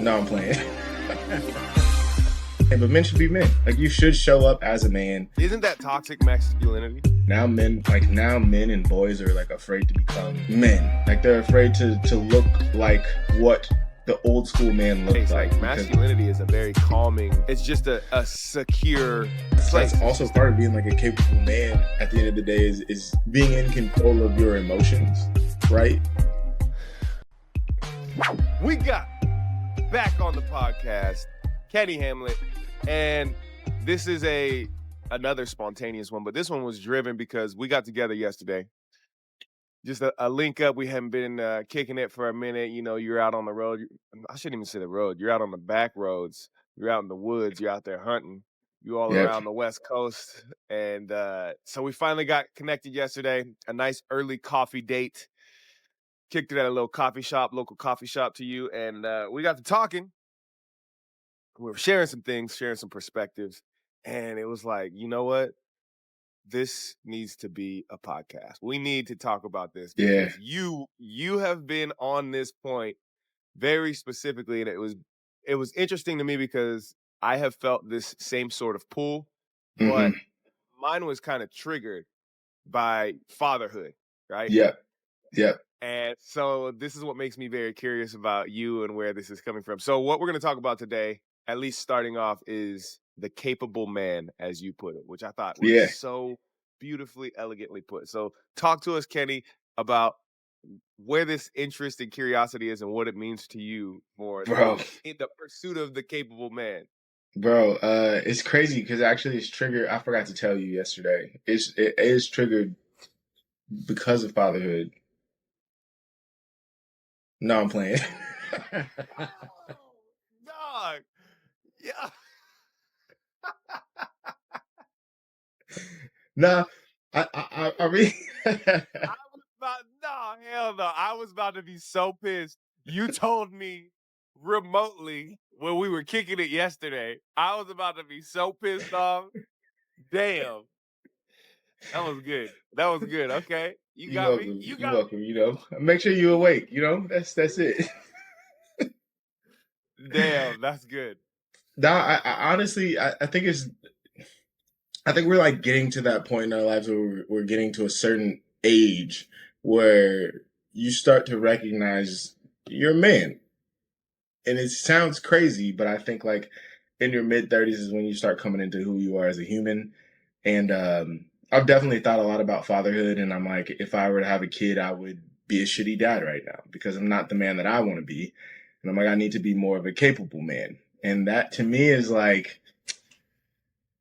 No, I'm playing. But men should be men. Like, you should show up as a man. Isn't that toxic masculinity? Now men and boys are like afraid to become men. Like, they're afraid to look like what the old school man looked like. Masculinity is a very calming, it's just a secure place. That's also part of being like a capable man at the end of the day is being in control of your emotions, right? We got back on the podcast Kenny Hamlet, and this is another spontaneous one, but this one was driven because we got together yesterday. Just a link up. We haven't been kicking it for a minute. You know, you're out on the road. I shouldn't even say the road. You're out on the back roads. You're out in the woods. You're out there hunting. You all around the West Coast. And so we finally got connected yesterday. A nice early coffee date. Kicked it at a little coffee shop, local coffee shop to you. And we got to talking. We were sharing some things, sharing some perspectives. And it was like, you know what? This needs to be a podcast. We need to talk about this because you have been on this point very specifically, and it was interesting to me because I have felt this same sort of pull, but mine was kind of triggered by fatherhood, right? Yeah. And so this is what makes me very curious about you and where this is coming from. So what we're going to talk about today, at least starting off, is the capable man, as you put it, which I thought was so beautifully, elegantly put. So talk to us, Kenny, about where this interest and curiosity is and what it means to you for in the pursuit of the capable man. Bro, it's crazy because actually it's triggered. I forgot to tell you yesterday. It is triggered because of fatherhood. No, I'm playing. Dog. Yeah. No, I mean, hell no. I was about to be so pissed. You told me remotely when we were kicking it yesterday. I was about to be so pissed off. Damn. That was good. Okay. You got welcome. me. You're welcome. You know, make sure you're awake. You know, that's it. Damn, that's good. No, I honestly, I think we're like getting to that point in our lives where we're getting to a certain age where you start to recognize you're a man. And it sounds crazy, but I think like in your mid-30s is when you start coming into who you are as a human. And I've definitely thought a lot about fatherhood, and I'm like, if I were to have a kid, I would be a shitty dad right now because I'm not the man that I want to be. And I'm like, I need to be more of a capable man. And that to me is like,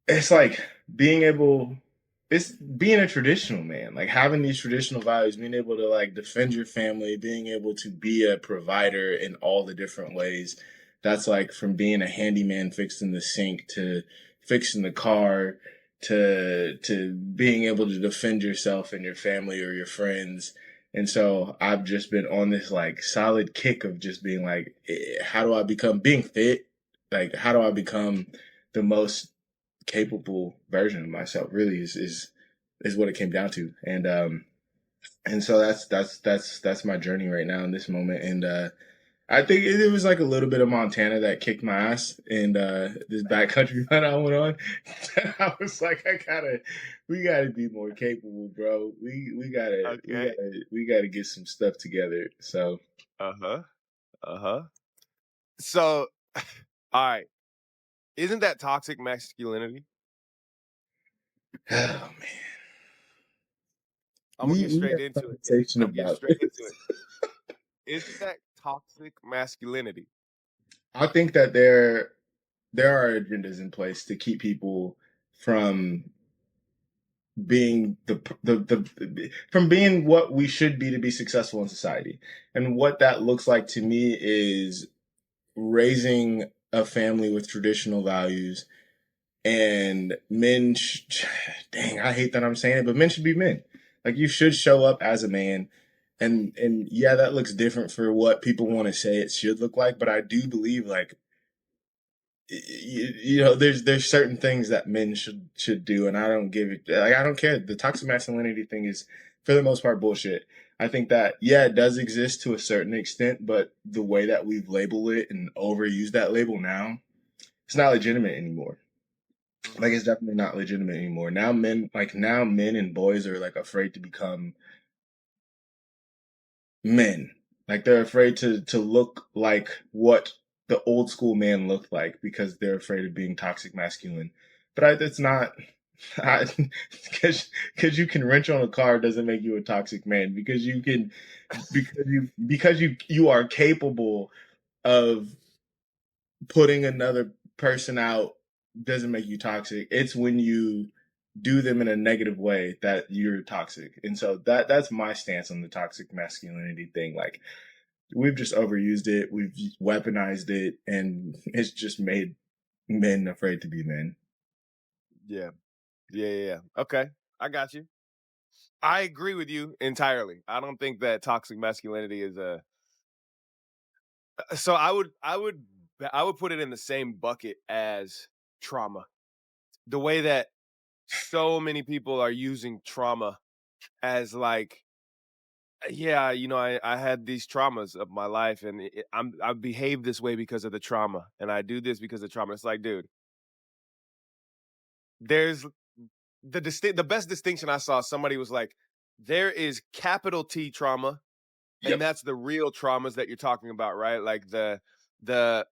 it's like being a traditional man, like having these traditional values, being able to like defend your family, being able to be a provider in all the different ways. That's like from being a handyman fixing the sink to fixing the car to being able to defend yourself and your family or your friends. And so I've just been on this like solid kick of just being like, how do I become being fit? Like, how do I become the most capable version of myself? Really is what it came down to. And so that's my journey right now in this moment. And I think it was like a little bit of Montana that kicked my ass and this backcountry run I went on. I was like, we gotta be more capable, bro. We gotta get some stuff together. So So all right. Isn't that toxic masculinity? Oh man. I'm gonna get straight into it. Isn't that toxic masculinity? I think that there are agendas in place to keep people from being from being what we should be to be successful in society. And what that looks like to me is raising a family with traditional values, and men dang, I hate that I'm saying it, but men should be men. Like, you should show up as a man. And yeah, that looks different for what people want to say it should look like, but I do believe like you know, there's certain things that men should do, and I don't give it. Like, I don't care. The toxic masculinity thing is for the most part bullshit. I think that, yeah, it does exist to a certain extent, but the way that we've labeled it and overused that label now, it's not legitimate anymore. Like, Mhm. it's definitely not legitimate anymore. Now men and boys are like afraid to become men. Like they're afraid to look like what the old school man looked like because they're afraid of being toxic masculine. But it's not because you can wrench on a car doesn't make you a toxic man because you are capable of putting another person out doesn't make you toxic. It's when you do them in a negative way that you're toxic. And so that's my stance on the toxic masculinity thing. Like we've just overused it, we've weaponized it, and it's just made men afraid to be men. Yeah. Yeah. Okay. I got you. I agree with you entirely. I don't think that toxic masculinity is a so I would put it in the same bucket as trauma. The way that so many people are using trauma as like yeah, I had these traumas of my life and I behave this way because of the trauma and I do this because of trauma. It's like, dude, there's the best distinction I saw somebody was like there is capital T trauma and Yep. that's the real traumas that you're talking about, right? Like the the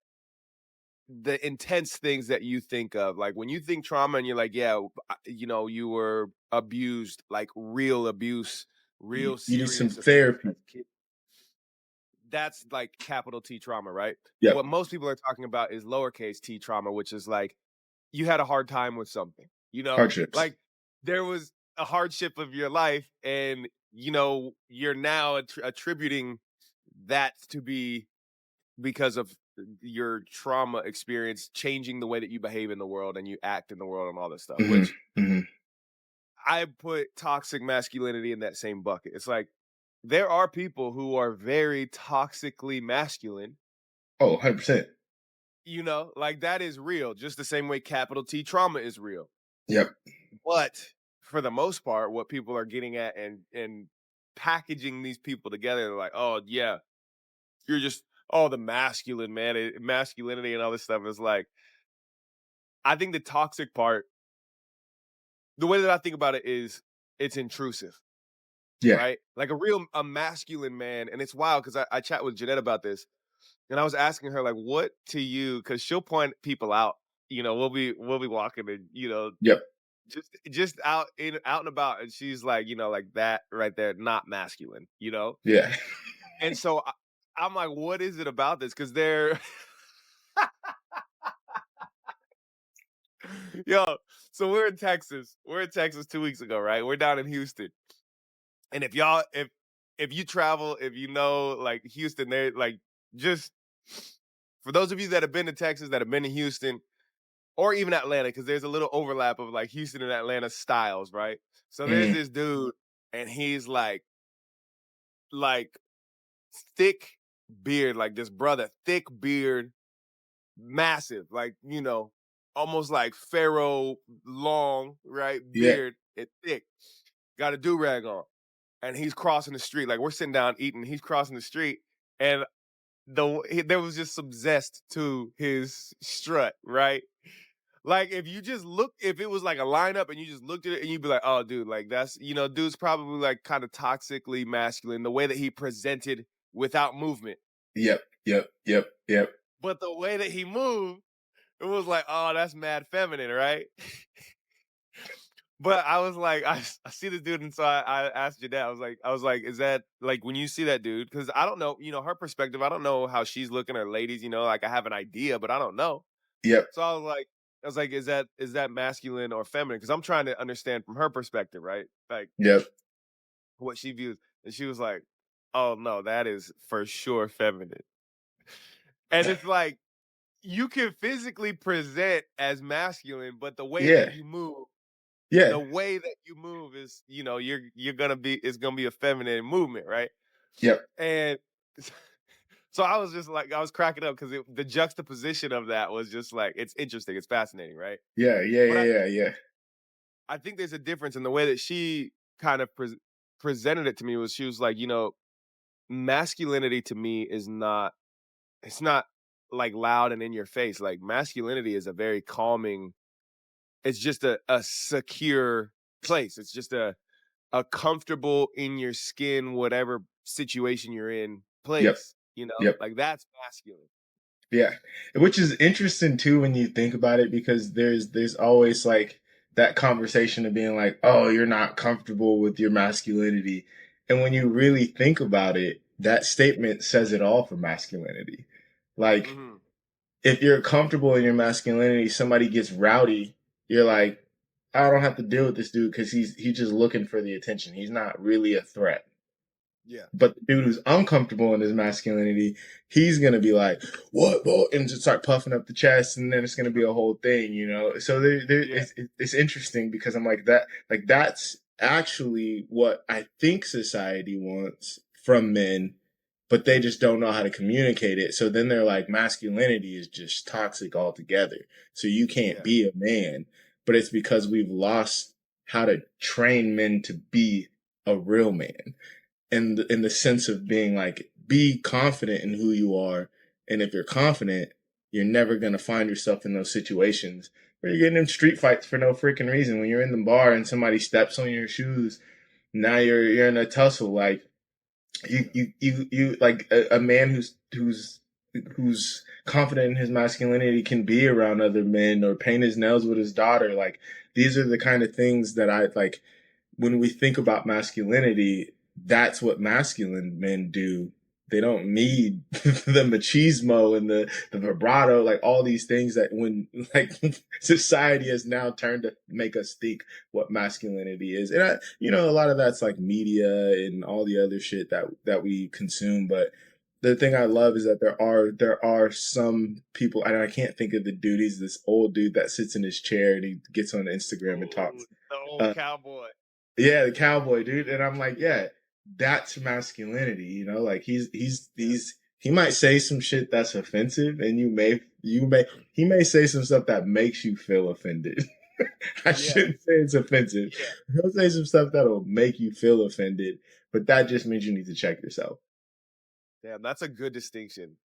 intense things that you think of. Like when you think trauma and you're like, yeah, you were abused, like real abuse, real You need some serious abuse therapy. as a kid. That's like capital T trauma, right? Yep. What most people are talking about is lowercase t trauma, which is like you had a hard time with something, Hardships. like there was a hardship of your life and you're now attributing that to be because of your trauma experience changing the way that you behave in the world and you act in the world and all this stuff, Hmm. which Hmm. I put toxic masculinity in that same bucket. It's like there are people who are very toxically masculine, Oh, 100%. like that is real, just the same way capital T trauma is real. Yep. But for the most part, what people are getting at and packaging these people together, they're like, oh yeah, you're just the masculine man, masculinity and all this stuff is like I think the toxic part, the way that I think about it is it's intrusive, Yeah. right? Like a masculine man, and it's wild because I chat with Jeanette about this, and I was asking her like, what to you? Because she'll point people out. We'll be walking and Yep. just out and about, and she's like, like that right there, not masculine. Yeah. And so I'm like, what is it about this? Because they're yo. So we're in Texas. We're in Texas 2 weeks ago, right? We're down in Houston. And if you travel, if you know like Houston, there like just for those of you that have been to Texas, that have been to Houston, or even Atlanta, because there's a little overlap of like Houston and Atlanta styles, right? So there's Hmm. this dude, and he's like thick beard, like this brother, thick beard, massive, like almost like Pharaoh long, right? Yeah. Beard and thick, got a do rag on and he's crossing the street. Like we're sitting down eating, he's crossing the street, and there was just some zest to his strut, right? Like if you just look, if it was like a lineup and you just looked at it and you'd be like, oh, dude, like that's dude's probably like kind of toxically masculine. The way that he presented without movement, Yep. Yep. Yep. Yep. but the way that he moved, it was like, oh, that's mad feminine, right? But I was like, I see this dude, and so I asked your dad. I was like, is that like when you see that dude? Because I don't know, her perspective. I don't know how she's looking, or ladies. Like I have an idea, but I don't know. Yep. So I was like, is that masculine or feminine? Because I'm trying to understand from her perspective, right? Like Yep. what she views, and she was like, oh no, that is for sure feminine. And it's like you can physically present as masculine, but the way that Yeah. you move Yeah. the way that you move is, you're gonna be it's gonna be a feminine movement, right? Yep. And so I was just like, I was cracking up because the juxtaposition of that was just like it's interesting, it's fascinating, right? Yeah. Yeah. But Yeah. Yeah. Yeah. I think there's a difference in the way that she kind of presented it to me was she was like, masculinity to me is not it's not like loud and in your face. Like masculinity is a very calming, it's just a secure place. It's just a comfortable in your skin, whatever situation you're in Yep. place, Yep. like that's masculine. Yeah, which is interesting too when you think about it, because there's always like that conversation of being like, "Oh, you're not comfortable with your masculinity," and when you really think about it, that statement says it all for masculinity. Like, Hmm. if you're comfortable in your masculinity, somebody gets rowdy, you're like, "I don't have to deal with this dude because he's just looking for the attention. He's not really a threat." Yeah. But the dude who's uncomfortable in his masculinity, he's gonna be like, what, and just start puffing up the chest, and then it's gonna be a whole thing, you know. So Yeah. it's interesting because I'm like that, like that's actually what I think society wants from men, but they just don't know how to communicate it. So then they're like, masculinity is just toxic altogether. So you can't Yeah. be a man, but it's because we've lost how to train men to be a real man, in the sense of being like, be confident in who you are, and if you're confident, you're never going to find yourself in those situations where you're getting in street fights for no freaking reason. When you're in the bar and somebody steps on your shoes, now you're in a tussle. Like, Yeah. you like a man who's confident in his masculinity can be around other men or paint his nails with his daughter. Like, these are the kind of things that I like when we think about masculinity. That's what masculine men do. They don't need the machismo and the vibrato, like all these things that when like society has now turned to make us think what masculinity is. And a lot of that's like media and all the other shit that we consume. But the thing I love is that there are some people, and I can't think of the dude. He's this old dude that sits in his chair and he gets on Instagram and Oh, talks. the old Uh, cowboy. yeah, the cowboy dude, and I'm like, Yeah. yeah, that's masculinity. Like Yeah. he might say some shit that's offensive, and you may he may say some stuff that makes you feel offended. I Yeah. shouldn't say it's offensive. Yeah. He'll say some stuff that'll make you feel offended, but that just means you need to check yourself. Damn, that's a good distinction.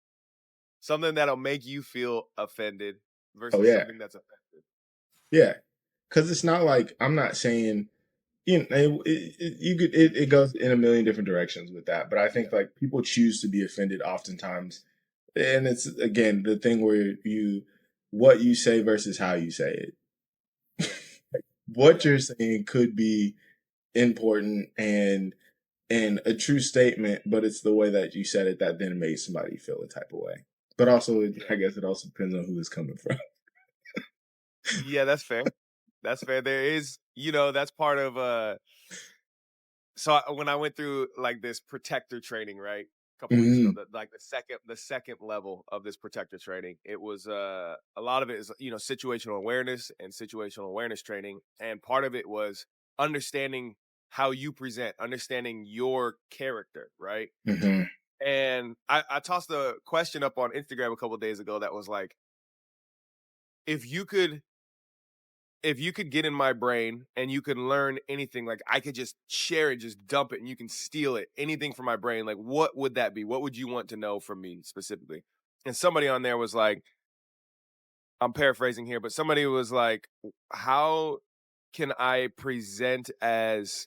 Something that'll make you feel offended Oh versus yeah, something that's offensive. yeah, because it's not like I'm not saying it goes in a million different directions with that, but I think Yeah. like people choose to be offended oftentimes, and it's again the thing where what you say versus how you say it. Yeah. What Yeah. you're saying could be important and a true statement, but it's the way that you said it that then made somebody feel a type of way. But also, Yeah. I guess it also depends on who it's coming from. Yeah, that's fair. That's fair. There is, that's part of when I went through like this protector training, right? A couple weeks ago, Hmm. that like the second level of this protector training, it was a lot of it is, situational awareness and situational awareness training. And part of it was understanding how you present, understanding your character, right? Hmm. And I tossed a question up on Instagram a couple days ago that was like, if you could if you could get in my brain and you could learn anything, like I could just share it, just dump it, and you can steal it, anything from my brain, like what would that be? What would you want to know from me specifically? And somebody on there was like, I'm paraphrasing here, but somebody was like, how can I present as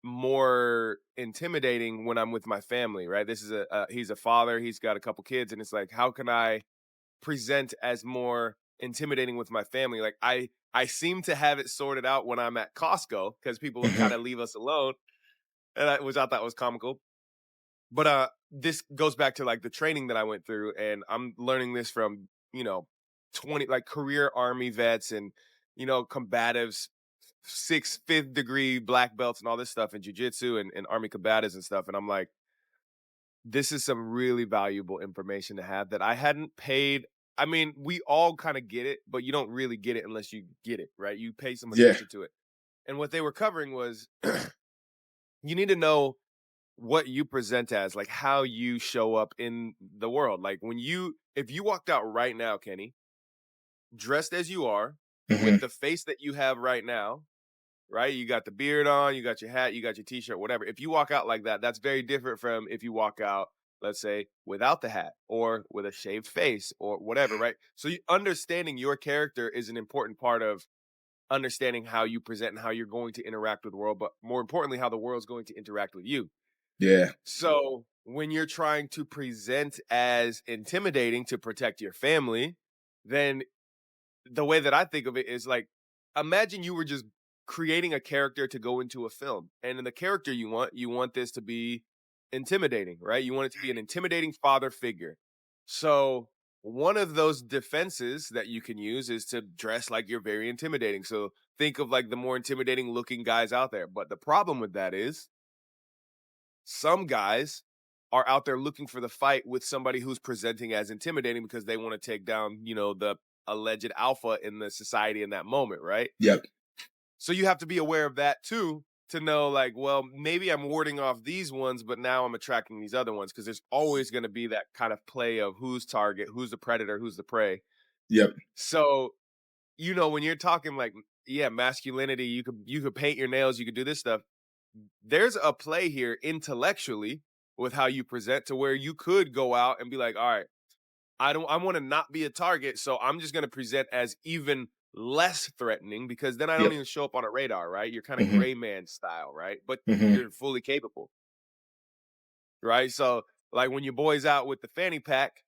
more intimidating when I'm with my family, right? This is he's a father, he's got a couple kids, and it's like, how can I present as more intimidating with my family? Like I seem to have it sorted out when I'm at Costco because people kind Hmm. of leave us alone, which I thought was comical. But this goes back to like the training that I went through, and I'm learning this from 20 like career army vets and combatives, fifth degree black belts and all this stuff in jujitsu and army combatives and stuff. And I'm like, this is some really valuable information to have that I hadn't paid. I mean, we all kind of get it, but you don't really get it unless you get it, right? You pay some Yeah. attention to it. And what they were covering was you need to know what you present as, like how you show up in the world. Like if you walked out right now, Kenny, dressed as you are, with Hmm. the face that you have right now, right? You got the beard on, you got your hat, you got your t-shirt, whatever. If you walk out like that, that's very different from if you walk out, let's say, without the hat or with a shaved face or whatever, right? So understanding your character is an important part of understanding how you present and how you're going to interact with the world, but more importantly, how the world's going to interact with you. Yeah. So when you're trying to present as intimidating to protect your family, then the way that I think of it is like, imagine you were just creating a character to go into a film. And in the character you want this to be intimidating, right? You want it to be an intimidating father figure. So one of those defenses that you can use is to dress like you're very intimidating. So think of like the more intimidating looking guys out there. But the problem with that is some guys are out there looking for the fight with somebody who's presenting as intimidating because they want to take down, the alleged alpha in the society in that moment, right? Yep. So you have to be aware of that too to know like, well, maybe I'm warding off these ones, but now I'm attracting these other ones because there's always going to be that kind of play of who's target, who's the predator, who's the prey. Yep. So, when you're talking like, yeah, masculinity, you could paint your nails, you could do this stuff. There's a play here intellectually with how you present to where you could go out and be like, all right, I want to not be a target, so I'm just going to present as even less threatening because then I don't Yep. even show up on a radar, right? You're kind of Hmm. gray man style, right? But Hmm. you're fully capable, right? So like when your boy's out with the fanny pack,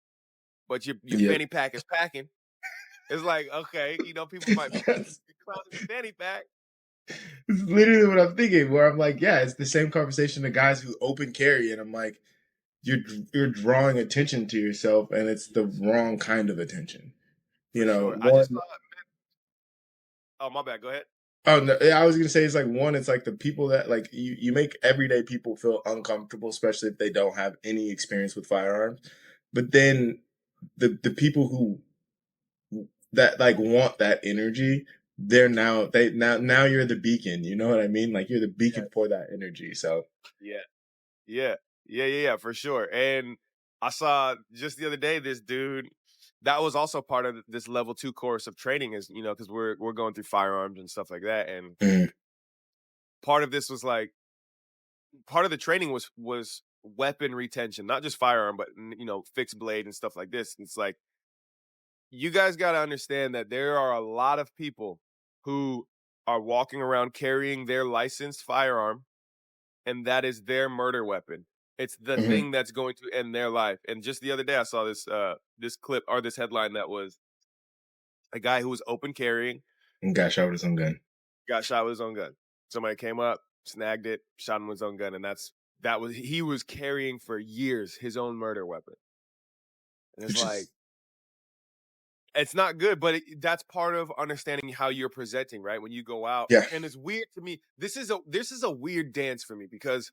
but your Yep. fanny pack is packing, it's like, okay, people might be That's clowning the fanny pack. literally what I'm thinking. Where I'm like, yeah, it's the same conversation to guys who open carry, and I'm like, you're you're drawing attention to yourself, and it's the wrong kind of attention. For sure. I One. just saw Oh, my bad. Go ahead. Oh no, yeah, I was gonna say it's like one. It's like the people that like you make everyday people feel uncomfortable, especially if they don't have any experience with firearms. But then the people who that like want that energy, now you're the beacon. You know what I mean? Like you're the beacon Yes. for that energy. So Yeah. Yeah. Yeah, for sure. And I saw just the other day this dude that was also part of this level 2 course of training is, because we're going through firearms and stuff like that. And mhm, part of this was like part of the training was weapon retention, not just firearm, but fixed blade and stuff like this. It's like you guys got to understand that there are a lot of people who are walking around carrying their licensed firearm and that is their murder weapon. It's the mhm, thing that's going to end their life. And just the other day I saw this clip or this headline that was a guy who was open carrying, and got shot with his own gun, got shot with his own gun. Somebody came up, snagged it, shot him with his own gun, and that was he was carrying for years his own murder weapon. And it's which like is it's not good, but that's part of understanding how you're presenting, right? When you go out, yeah, and it's weird to me. This is a weird dance for me because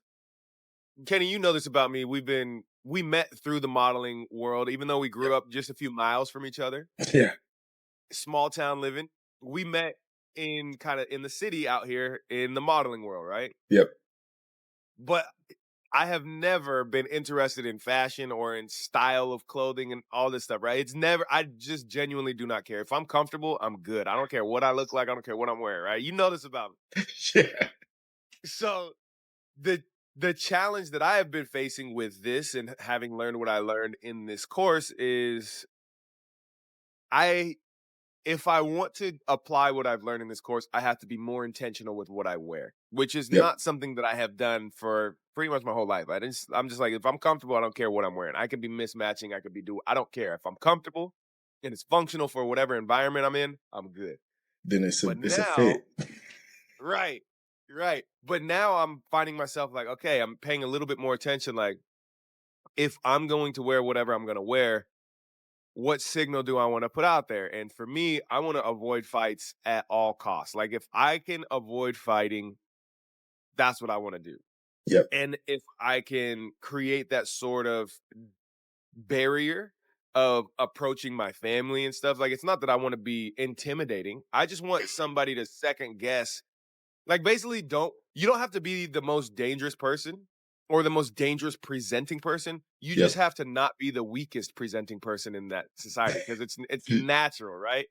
Kenny, you know this about me. We met through the modeling world, even though we grew up just a few miles from each other. yeah, Small town living. We met in kind of in the city out here in the modeling world, right? yep, But I have never been interested in fashion or in style of clothing and all this stuff, right? It's never, I just genuinely do not care. If I'm comfortable, I'm good. I don't care what I look like. I don't care what I'm wearing, right? You know this about me. yeah, So the the challenge that I have been facing with this and having learned what I learned in this course is I if I want to apply what I've learned in this course, I have to be more intentional with what I wear, which is yep. not something that I have done for pretty much my whole life. I'm just like, if I'm comfortable, I don't care what I'm wearing. I could be mismatching, I could be doing, I don't care. If I'm comfortable and it's functional for whatever environment I'm in, I'm good. Then it's a But it's a now, fit. right, right. But now I'm finding myself like, okay, I'm paying a little bit more attention. Like, if I'm going to wear whatever I'm going to wear, what signal do I want to put out there? And for me, I want to avoid fights at all costs. Like if I can avoid fighting, that's what I want to do. Yep, And if I can create that sort of barrier of approaching my family and stuff, like it's not that I want to be intimidating. I just want somebody to second guess. Like basically you don't have to be the most dangerous person or the most dangerous presenting person. You just yep. have to not be the weakest presenting person in that society because it's natural, right?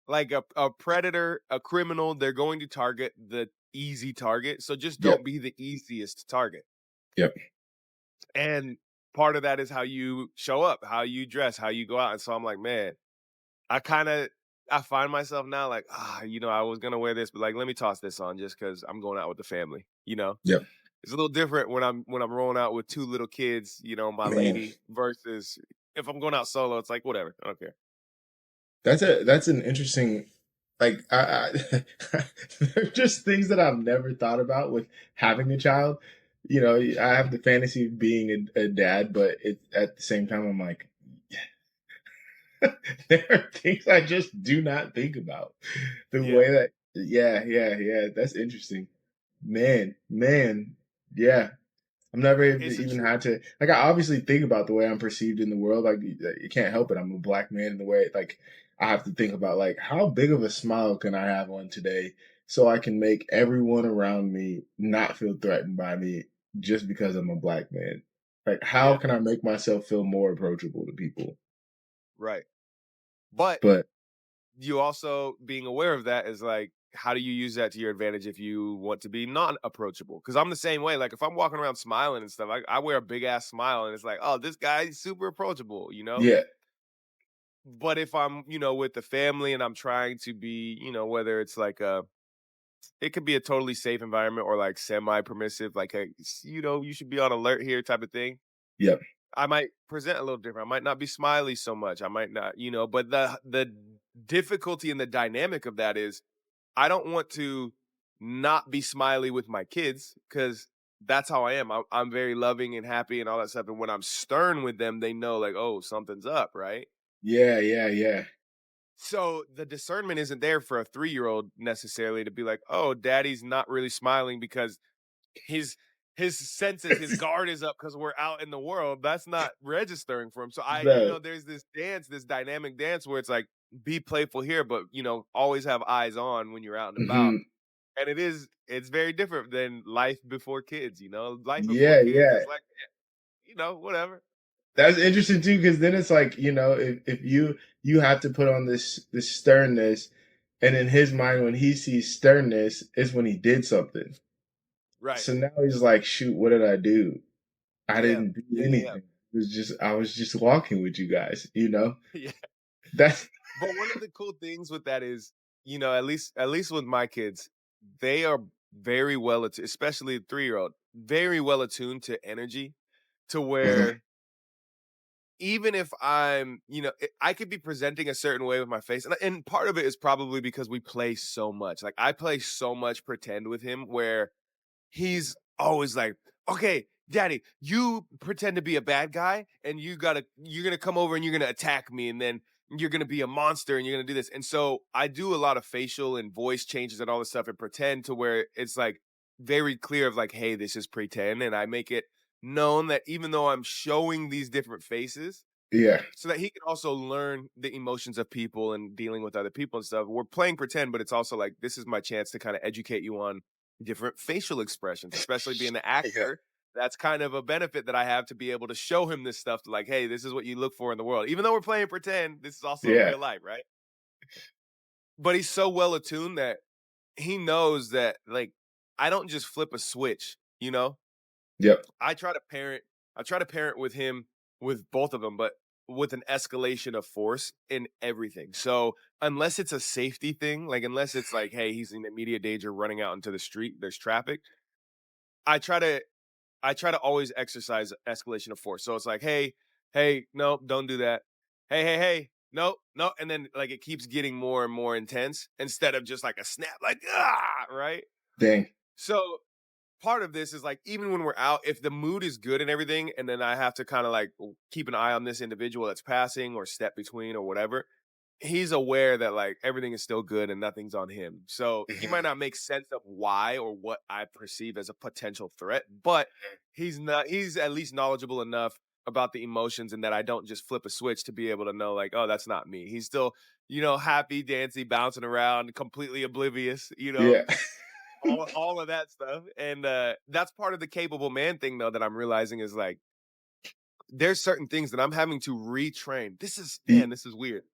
like a predator, a criminal, they're going to target the easy target. So just Yep. don't be the easiest target. Yep. And part of that is how you show up, how you dress, how you go out. And so I'm like, man, I kind of I find myself now like, I was gonna wear this, but like, let me toss this on just because I'm going out with the family. Yep. It's a little different when I'm rolling out with two little kids, my Man, lady, versus if I'm going out solo. It's like whatever, I don't care. that's an interesting, like, they're just things that I've never thought about with having a child. I have the fantasy of being a dad, but at the same time, I'm like, there are things I just do not think about. The Yeah, way that, yeah, yeah, yeah, that's interesting. Man, yeah. I've never it's a even true. had to, like, I obviously think about the way I'm perceived in the world. Like, you can't help it. I'm a black man in the way, like, I have to think about, like, how big of a smile can I have on today so I can make everyone around me not feel threatened by me just because I'm a black man? Like, how Yeah, can I make myself feel more approachable to people? right. But But you also being aware of that is like, how do you use that to your advantage if you want to be non-approachable? Because I'm the same way. Like if I'm walking around smiling and stuff, I wear a big ass smile and it's like, oh, this guy's super approachable. yeah, But if I'm, with the family and I'm trying to be, whether it's like it could be a totally safe environment or like semi-permissive, like, hey, you should be on alert here type of thing. yep, I might present a little different. I might not be smiley so much. I might not, but the difficulty and the dynamic of that is I don't want to not be smiley with my kids because that's how I am. I'm very loving and happy and all that stuff. And when I'm stern with them, they know like, oh, something's up, right? yeah, yeah, yeah. So the discernment isn't there for a 3-year-old necessarily to be like, oh, daddy's not really smiling because his his senses, his guard is up because we're out in the world. That's not registering for him. So No. there's this dance, this dynamic dance where it's like, be playful here, but always have eyes on when you're out and about. Hmm. And it's very different than life before kids. Life before Yeah, kids yeah. is like, whatever. That's interesting too, because then it's like, if you have to put on this sternness, and in his mind, when he sees sternness, is when he did something. Right. So now he's like, shoot, what did I do? I Yeah. didn't do Yeah. Yeah. Yeah. anything. I was just walking with you guys. Yeah. That's But one of the cool things with that is, at least with my kids, they are very well attuned, especially the 3-year-old, very well attuned to energy to Mhm. where even if I could be presenting a certain way with my face. And part of it is probably because we play so much. Like I play so much pretend with him where he's always like, "Okay, daddy, you pretend to be a bad guy and you're going to come over and you're going to attack me and then you're going to be a monster and you're going to do this." And so I do a lot of facial and voice changes and all this stuff and pretend to where it's like very clear of like, "Hey, this is pretend." And I make it known that even though I'm showing these different faces, yeah, so that he can also learn the emotions of people and dealing with other people and stuff. We're playing pretend, but it's also like this is my chance to kind of educate you on different facial expressions, especially being the yeah, actor. That's kind of a benefit that I have to be able to show him this stuff to like, hey, this is what you look for in the world. Even though we're playing pretend, this is also yeah, real life, right? But he's so well attuned that he knows that like I don't just flip a switch. yep, I try to parent I try to parent with him with both of them, but with an escalation of force in everything. So, unless it's a safety thing, like unless it's like, hey, he's in immediate danger running out into the street, there's traffic, I try to I try to always exercise escalation of force. So it's like, hey, hey, no, don't do that. Hey, hey, hey, no, no, and then like it keeps getting more and more intense instead of just like a snap, like right? dang, So part of this is like even when we're out, if the mood is good and everything, and then I have to kind of like keep an eye on this individual that's passing or step between or whatever, he's aware that like everything is still good and nothing's on him. So he might mhm, not make sense of why or what I perceive as a potential threat, but he's at least knowledgeable enough about the emotions and that I don't just flip a switch to be able to know like, oh, that's not me. He's still, happy, dancy, bouncing around, completely oblivious. yeah, All of that stuff, and, that's part of the capable man thing, though, that I'm realizing is, like, there's certain things that I'm having to retrain. This is Y- man, this is weird.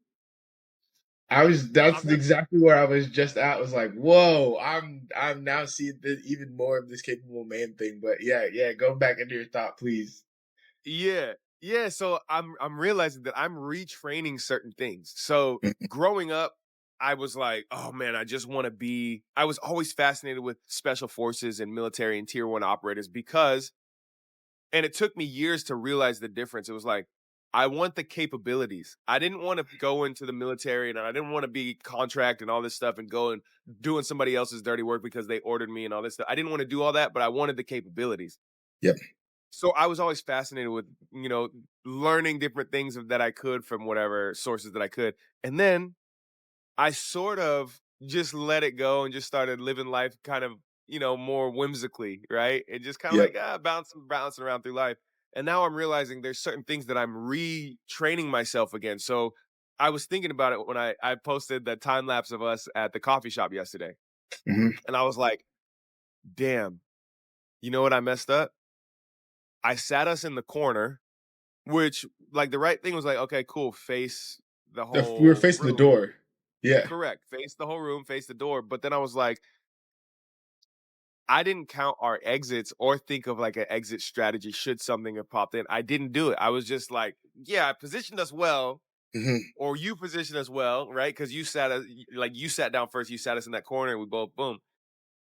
that's I'm not exactly where I was just at. I was like, whoa, I'm now seeing even more of this capable man thing. But yeah, yeah, go back into your thought, please. Yeah. Yeah, so I'm realizing that I'm retraining certain things. So, growing up, I was like, "Oh, man, I just wanna be." I was always fascinated with special forces and military and tier 1 operators because and it took me years to realize the difference. It was like, I want the capabilities. I didn't wanna go into the military, and I didn't wanna be contract and all this stuff and go and doing somebody else's dirty work because they ordered me and all this stuff. I didn't wanna do all that, but I wanted the capabilities. Yep. So I was always fascinated with, learning different things that I could from whatever sources that I could. And then I sort of just let it go and just started living life kind of, more whimsically, right? And just kind of Yep. like bouncing around through life. And now I'm realizing there's certain things that I'm retraining myself again. So I was thinking about it when I posted the time lapse of us at the coffee shop yesterday. Hmm. And I was like, damn, you know what I messed up? I sat us in the corner. Which, like, the right thing was like, "Okay, cool, face the We were whole facing the room." door. Yeah. Correct, face the whole room, face the door, but then I was like, I didn't count our exits or think of, like, an exit strategy should something have popped in. I didn't do it. I was just like, "Yeah, I positioned us well, Hmm. or you positioned us well," right? Because you sat down first, you sat us in that corner, and we both boom.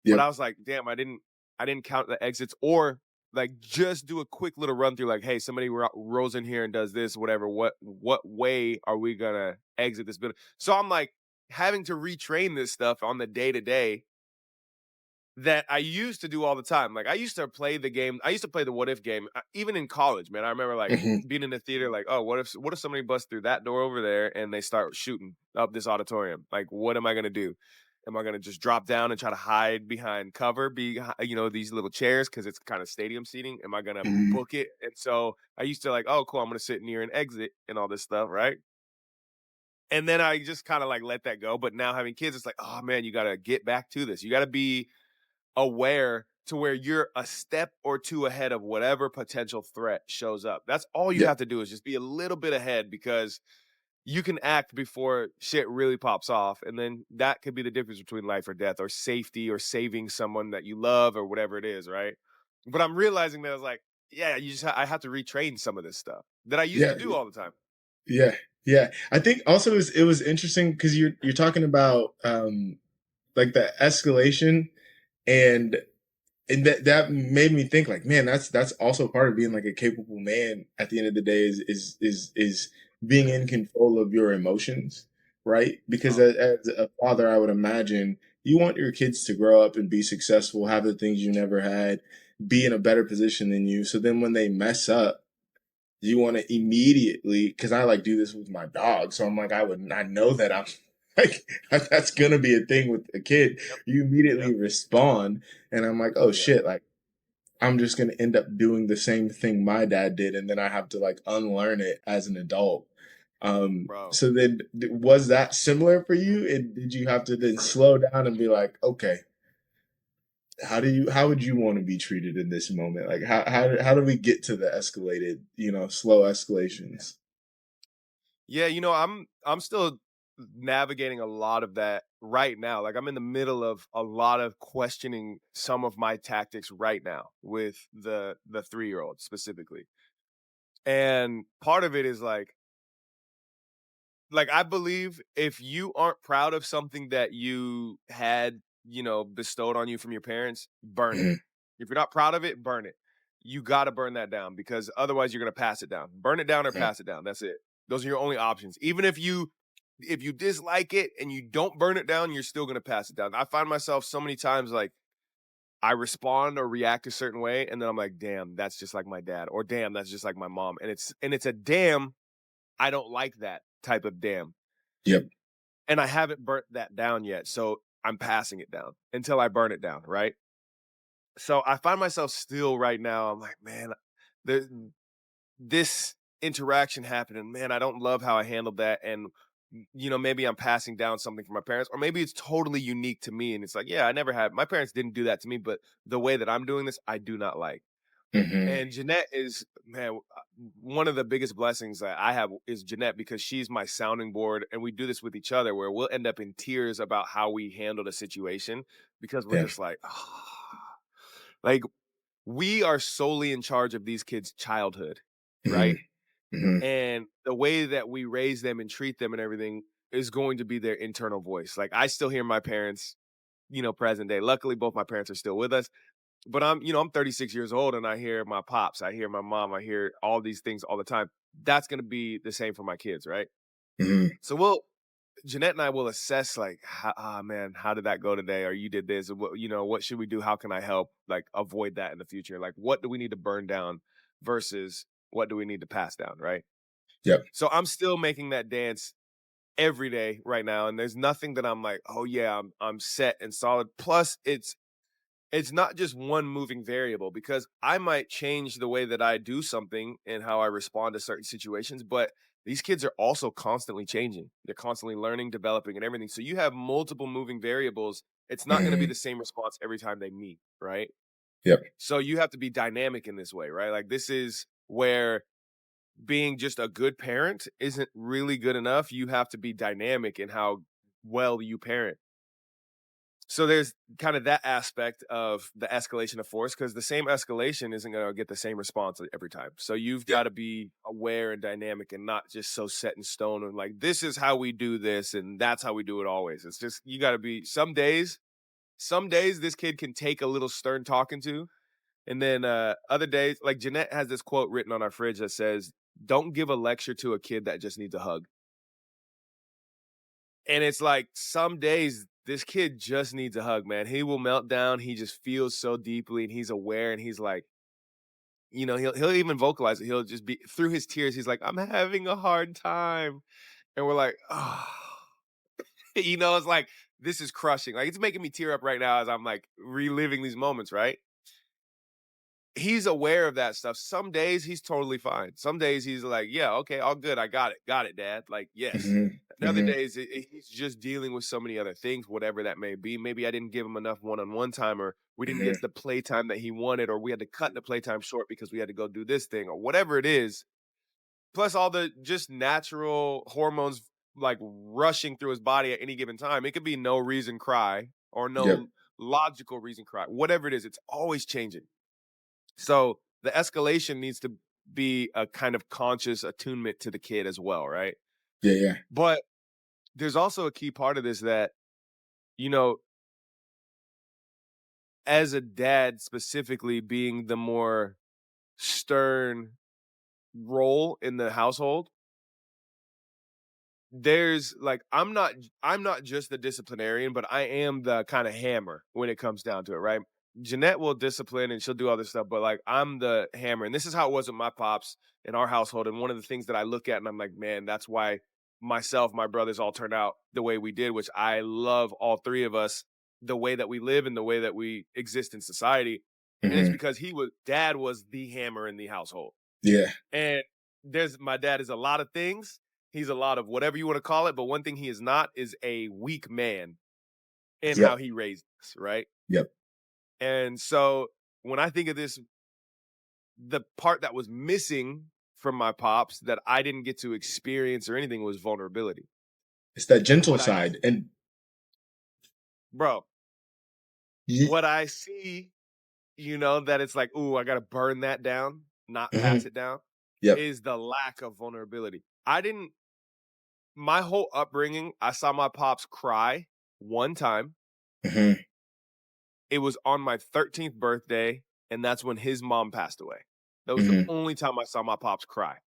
But Yep. I was like, "Damn, I didn't count the exits or, like, just do a quick little run through, like, hey, somebody rolls in here and does this, whatever. What way are we gonna exit this building?" So I'm, like, having to retrain this stuff on the day-to-day that I used to do all the time. Like, I used to play the game I used to play the what if game, even in college, man. I remember, like, Hmm. being in the theater, like, "Oh, what if somebody busts through that door over there and they start shooting up this auditorium? Like, what am I gonna do? Am I gonna just drop down and try to hide behind cover, these little chairs because it's kinda stadium seating? Am I gonna Hmm. book it?" And so, I used to like, "Oh, cool, I'm gonna sit near an exit," and all this stuff, right? And then I just kinda, like, let that go, but now having kids, it's like, "Oh, man, you gotta get back to this. You gotta be aware to where you're a step or two ahead of whatever potential threat shows up. That's all you Yep. have to do is just be a little bit ahead because you can act before shit really pops off. And then that could be the difference between life or death or safety or saving someone that you love or whatever it is, right? But I'm realizing that I was like, yeah, I have to retrain some of this stuff that I used to Yeah. do all the time. Yeah. Yeah. I think also it was interesting because you're talking about like the escalation and that made me think like, man, that's also part of being like a capable man at the end of the day is being in control of your emotions, right? Because Oh, as a father, I would imagine you want your kids to grow up and be successful, have the things you never had, be in a better position than you. So then when they mess up, you want to immediately, because I like do this with my dog. So I'm like, I know that I'm like, that's going to be a thing with a kid. yep, You yep, immediately respond. And I'm like, oh oh yeah, shit, like I'm just going to end up doing the same thing my dad did. And then I have to like unlearn it as an adult. bro. So then was that similar for you? And did you have to then slow down and be like, okay, how would you want to be treated in this moment? Like how do we get to the escalated, slow escalations? Yeah, I'm still navigating a lot of that right now. Like, I'm in the middle of a lot of questioning some of my tactics right now with the 3-year-old specifically. And part of it is like I believe if you aren't proud of something that you had, bestowed on you from your parents, burn it. Mhm. If you're not proud of it, burn it. You got to burn that down because otherwise you're going to pass it down. Burn it down or Yeah. pass it down. That's it. Those are your only options. Even if you dislike it and you don't burn it down, you're still going to pass it down. I find myself so many times like I respond or react a certain way and then I'm like, "Damn, that's just like my dad," or "Damn, that's just like my mom." And it's a damn I don't like that type of damn. Yep. And I haven't burnt that down yet, so I'm passing it down until I burn it down, right? So I find myself still right now, I'm like, "Man, there this interaction happened, and man, I don't love how I handled that." And maybe I'm passing down something from my parents, or maybe it's totally unique to me. And it's like, yeah, I never had my parents didn't do that to me, but the way that I'm doing this, I do not like. Mhm. And Jeanette is, man, one of the biggest blessings that I have is Jeanette, because she's my sounding board. And we do this with each other where we'll end up in tears about how we handled a situation because we're Yeah. just like, like we are solely in charge of these kids' childhood, right? Mhm. Mhm. And the way that we raise them and treat them and everything is going to be their internal voice. Like I still hear my parents, present day. Luckily, both my parents are still with us. But I'm 36 years old and I hear my pops, I hear my mom, I hear all these things all the time. That's gonna be the same for my kids, right? Mhm. So Jeanette and I will assess like, man, how did that go today? Or you did this, or what should we do? How can I help like avoid that in the future? Like, what do we need to burn down versus what do we need to pass down, right? Yep. So I'm still making that dance every day right now, and there's nothing that I'm like, oh yeah, I'm set and solid. Plus, it's not just one moving variable because I might change the way that I do something and how I respond to certain situations, but these kids are also constantly changing. They're constantly learning, developing, and everything. So you have multiple moving variables. It's not going to be Mhm. the same response every time they meet, right? Yep. So you have to be dynamic in this way, right? Like this is where being just a good parent isn't really good enough. You have to be dynamic in how well you parent. So there's kind of that aspect of the escalation of force because the same escalation isn't going to get the same response every time. So you've Yeah. got to be aware and dynamic and not just so set in stone and like this is how we do this and that's how we do it always. It's just you got to be some days this kid can take a little stern talking to, and then other days like Jeanette has this quote written on our fridge that says, "Don't give a lecture to a kid that just needs a hug." And it's like some days this kid just needs a hug, man. He will melt down. He just feels so deeply and he's aware and he's like, he'll even vocalize it. He'll just be through his tears. He's like, I'm having a hard time. And we're like, oh, it's like, this is crushing. Like, it's making me tear up right now as I'm like reliving these moments, right? He's aware of that stuff. Some days he's totally fine. Some days he's like, "Yeah, okay, all good. I got it. Got it, dad." Like, yes. Mhm. And other Mhm. days he's just dealing with so many other things, whatever that may be. Maybe I didn't give him enough one-on-one time, or we didn't Mhm. get the playtime that he wanted, or we had to cut the playtime short because we had to go do this thing, or whatever it is. Plus all the just natural hormones like rushing through his body at any given time. It could be no reason cry or Yep. no logical reason cry. Whatever it is, it's always changing. So the escalation needs to be a kind of conscious attunement to the kid as well, right? Yeah. Yeah. But there's also a key part of this that, you know, as a dad, specifically being the more stern role in the household, there's like I'm not just the disciplinarian, but I am the kind of hammer when it comes down to it, right? Jeanette will discipline and she'll do all this stuff, but like I'm the hammer. And this is how it was with my pops in our household. And one of the things that I look at and I'm like, man, that's why myself, my brothers all turned out the way we did, which I love all three of us, the way that we live and the way that we exist in society. And it's Mhm. because dad was the hammer in the household. Yeah. And there's my dad is a lot of things. He's a lot of whatever you want to call it, but one thing he is not is a weak man in how Yep. he raised us, right? Yep. And so when I think of this, the part that was missing from my pops that I didn't get to experience or anything was vulnerability. It's that And gentle side, and bro, ye what I see, that it's like, ooh, I gotta burn that down, not pass Mhm. it down, Yep. is the lack of vulnerability. I didn't My whole upbringing, I saw my pops cry one time. Mhm. It was on my 13th birthday, and that's when his mom passed away. That was the Mhm. only time I saw my pops cry.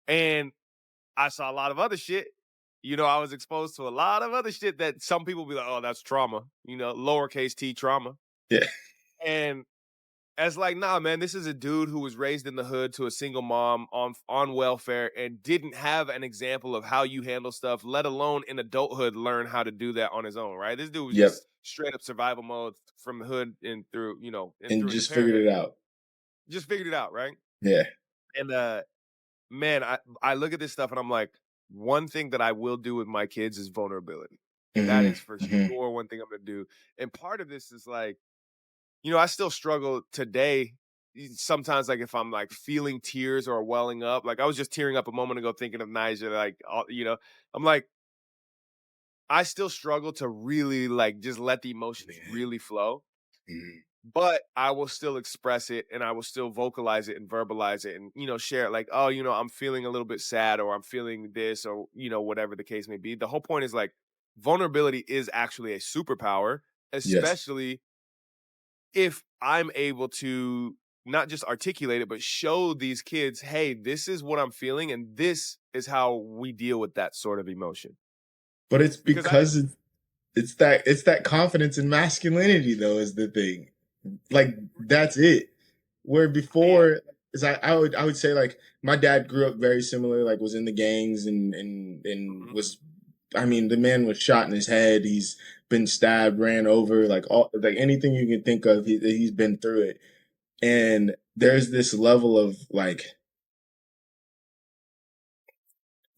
And I saw a lot of other shit. I was exposed to a lot of other shit that some people be like, oh, that's trauma, lowercase t trauma. Yeah. And as like, nah, man, this is a dude who was raised in the hood to a single mom on welfare and didn't have an example of how you handle stuff, let alone in adulthood learn how to do that on his own, right? This dude was Yep. just straight up survival mode from the hood and through, and And through into just figured parenthood. it out. Just figured it out, right? Yeah. And man, I look at this stuff and I'm like, one thing that I will do with my kids is vulnerability. That Mhm. is for Mhm. sure one thing I'm gonna do. And part of this is like, I still struggle today sometimes like if I'm like feeling tears or welling up, like I was just tearing up a moment ago thinking of Niger, like I'm like I still struggle to really like just let the emotions Man. really flow, Mhm. but I will still express it and I will still vocalize it and verbalize it and share it like, oh, I'm feeling a little bit sad or I'm feeling this or whatever the case may be. The whole point is like vulnerability is actually a superpower, Yes. especially if I'm able to not just articulate it, but show these kids, hey, this is what I'm feeling, and this is how we deal with that sort of emotion. But it's Because because it's that confidence in masculinity though is the thing. Like that's it. Where yeah, before is I would say like my dad grew up very similar, like was in the gangs and mhm, was I mean the man was shot in his head, he's been stabbed, ran over, like all like anything you can think of, he's been through it. yeah, And there's this level of like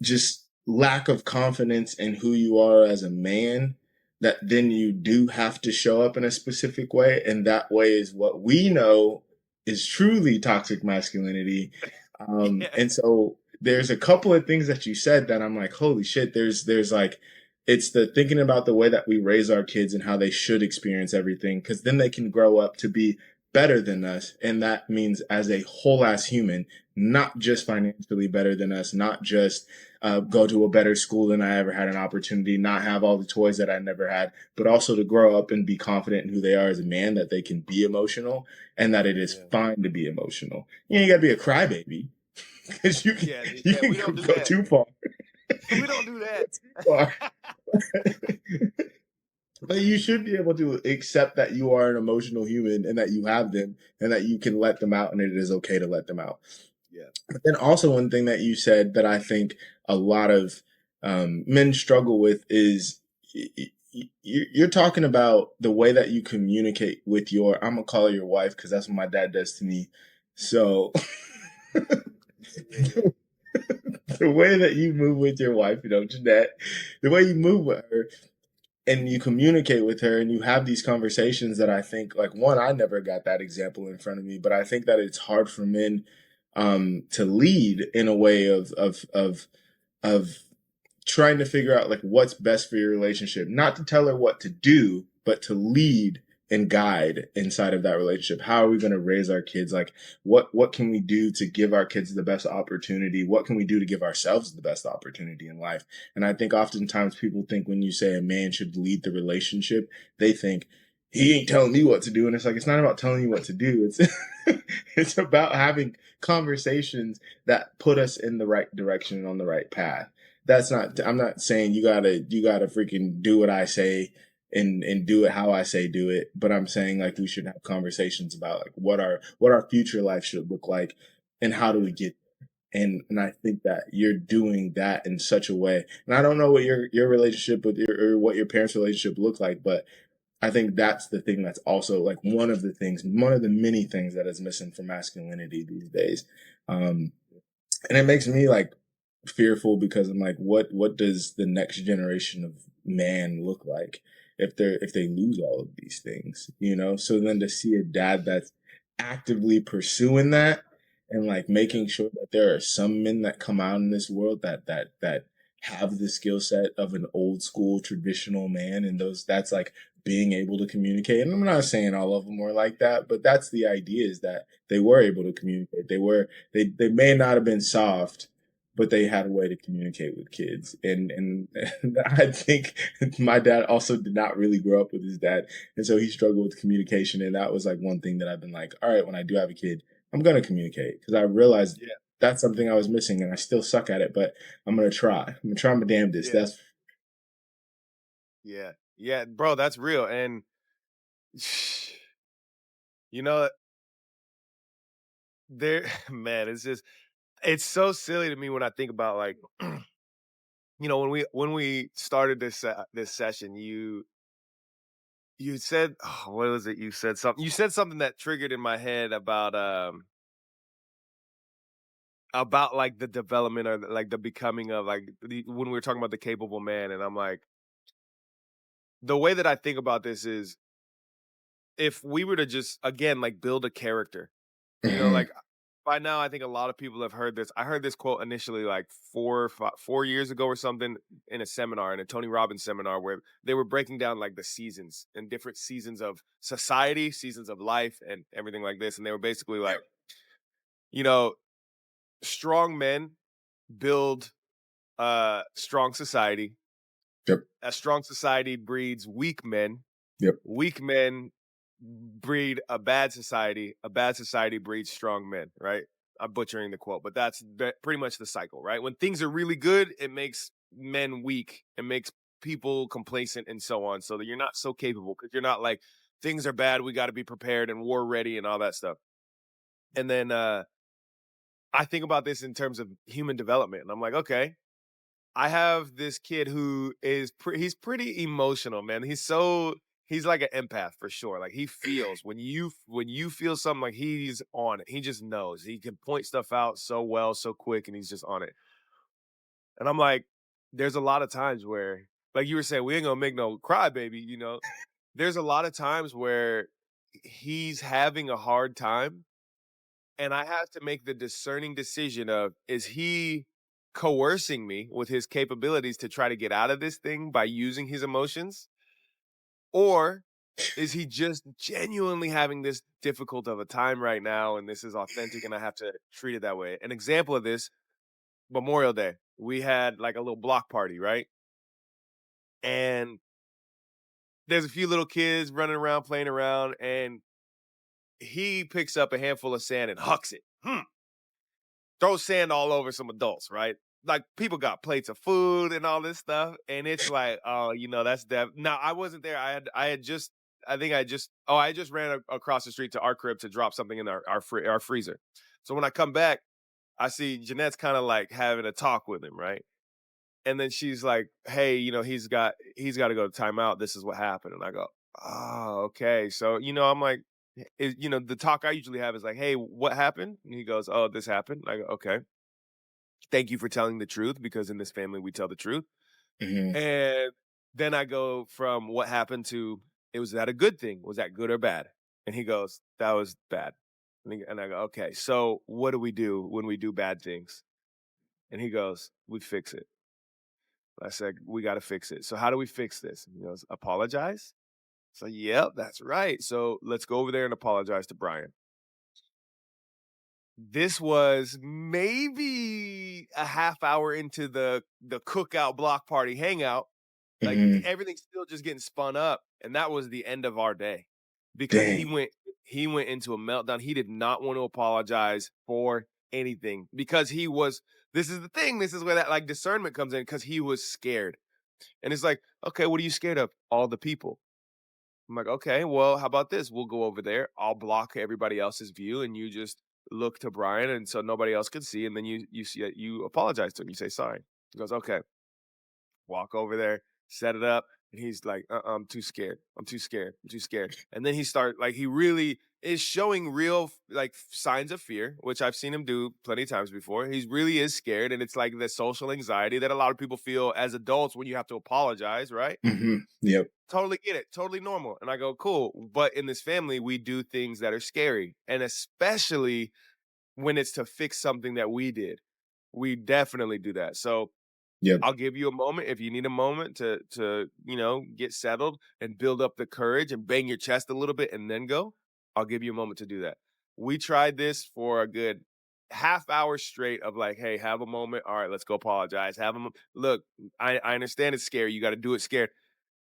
just lack of confidence in who you are as a man that then you do have to show up in a specific way, and that way is what we know is truly toxic masculinity. yeah, And so there's a couple of things that you said that I'm like, holy shit, there's like it's the thinking about the way that we raise our kids and how they should experience everything, because then they can grow up to be better than us, and that means as a whole ass human, not yeah, just financially better than us, not just go to a better school than I ever had an opportunity, not have all the toys that I never had, but also to grow up and be confident in who they are as a man, that they can be emotional and that it is yeah, fine to be emotional. You got to be a crybaby because you can yeah, you yeah. can We don't do go that. too far. We don't do Go that. too far. But you should be able to accept that you are an emotional human and that you have them and that you can let them out and it is okay to let them out. Yeah, But then also one thing that you said that I think a lot of men struggle with is you're talking about the way that you communicate with your, I'm gonna call her your wife because that's what my dad does to me. So yeah, yeah, the way that you move with your wife, Jeanette, the way you move with her and you communicate with her and you have these conversations that I think like one, I never got that example in front of me, but I think that it's hard for men to lead in a way of trying to figure out like what's best for your relationship, not to tell her what to do, but to lead and guide inside of that relationship. How are we going to raise our kids? Like what can we do to give our kids the best opportunity? What can we do to give ourselves the best opportunity in life? And I think oftentimes people think when you say a man should lead the relationship, they think he ain't telling me what to do. And it's like, it's not about telling you what to do. It's, it's about having conversations that put us in the right direction and on the right path. That's not, I'm not saying you gotta freaking do what I say and do it how I say do it, but I'm saying like we should have conversations about like what our future life should look like and how do we get there. And I think that you're doing that in such a way. And I don't know what your relationship with your or what your parents' relationship looked like, but I think that's the thing that's also like one of the many things that is missing from masculinity these days. Um, and it makes me like fearful because I'm like, what does the next generation of man look like if they lose all of these things, So then to see a dad that's actively pursuing that and like yeah, making sure that there are some men that come out in this world that have the skill set of an old school traditional man, and those that's like being able to communicate. And I'm not saying all of them were like that, but that's the idea, is that they were able to communicate. They may not have been soft, but they had a way to communicate with kids. And I think my dad also did not really grow up with his dad, and so he struggled with communication. And that was like one thing that I've been like, all right, when I do have a kid, I'm gonna communicate because I realized yeah, that's something I was missing, and I still suck at it, but I'm gonna try. I'm gonna try my damnedest. yeah, That's yeah, yeah, bro. That's real, and you know, there, man. It's so silly to me when I think about like, when we started this session, you said, oh, what was it? You said something that triggered in my head about like the development or like the becoming of like when we were talking about the capable man, and I'm like, the way that I think about this is if we were to just again like build a character, You know, Hmm. like by now, I think a lot of people have heard this. I heard this quote initially like 4 years ago or something in a seminar, in a Tony Robbins seminar, where they were breaking down like the seasons and different seasons of society, seasons of life, and everything like this. And they were basically Yep. like, you know, strong men build strong society. Yep. A strong society breeds weak men. Yep. Weak men breed a bad society. A bad society breeds strong men, right? I'm butchering the quote, but that's pretty much the cycle, right? When things are really good, it makes men weak. It makes people complacent and so on, so that you're not so capable because you're not like, things are bad, we got to be prepared and war ready and all that stuff. And then I think about this in terms of human development, and I'm like, okay, I have this kid who is he's pretty emotional, man. He's like an empath for sure. Like he feels when you feel something, like he's on it. He just knows. He can point stuff out so well, so quick, and he's just on it. And I'm like, there's a lot of times where, like you were saying, we ain't gonna make no crybaby, you know. There's a lot of times where he's having a hard time, and I have to make the discerning decision of, is he coercing me with his capabilities to try to get out of this thing by using his emotions? Or is he just genuinely having this difficult of a time right now and this is authentic and I have to treat it that way? An example of this, Memorial Day. We had like a little block party, right? And there's a few little kids running around, playing around, and he picks up a handful of sand and hucks it. Throw sand all over some adults, right? Like people got plates of food and all this stuff, and it's like, oh, that's that. Now I wasn't there. I had just, I think I just, oh, I just ran across the street to our crib to drop something in our freezer. So when I come back, I see Jeanette's kind of like having a talk with him, right? And then she's like, "Hey, he's got to go to timeout. This is what happened." And I go, "Oh, okay." So I'm like, the talk I usually have is like, "Hey, what happened?" And he goes, "Oh, this happened." I go, "Okay. Thank you for telling the truth, because in this family we tell the truth." Hmm. And then I go from what happened to, it was that a good thing? Was that good or bad? And he goes, "That was bad." And I go, "Okay. So what do we do when we do bad things?" And he goes, "We fix it." I said, "We got to fix it. So how do we fix this?" And he goes, "Apologize." So, yep, that's right. So let's go over there and apologize to Brian. This was maybe a half hour into the cookout block party hangout. Like Hmm. everything's still just getting spun up, and that was the end of our day because he Dang. went he went into a meltdown. He did not want to apologize for anything because he was. This is the thing. This is where that like discernment comes in, because he was scared. And it's like, okay, what are you scared of? All the people. I'm like, okay, well, how about this? We'll go over there. I'll block everybody else's view, and you just look to Brian, and so nobody else can see. And then you see it, you apologize to him. You say sorry. He goes, okay. Walk over there, set it up, and he's like, I'm too scared. I'm too scared. I'm too scared. And then he really is showing real like signs of fear, which I've seen him do plenty of times before. He really is scared, and it's like the social anxiety that a lot of people feel as adults when you have to apologize, right? Yep. Totally get it. Totally normal. And I go, cool. But in this family, we do things that are scary. And especially when it's to fix something that we did. We definitely do that. So Yep. I'll give you a moment if you need a moment to get settled and build up the courage and bang your chest a little bit and then go. I'll give you a moment to do that. We tried this for a good half hour straight of like, hey, have a moment. All right, let's go apologize. Look, I understand it's scary. You got to do it scared.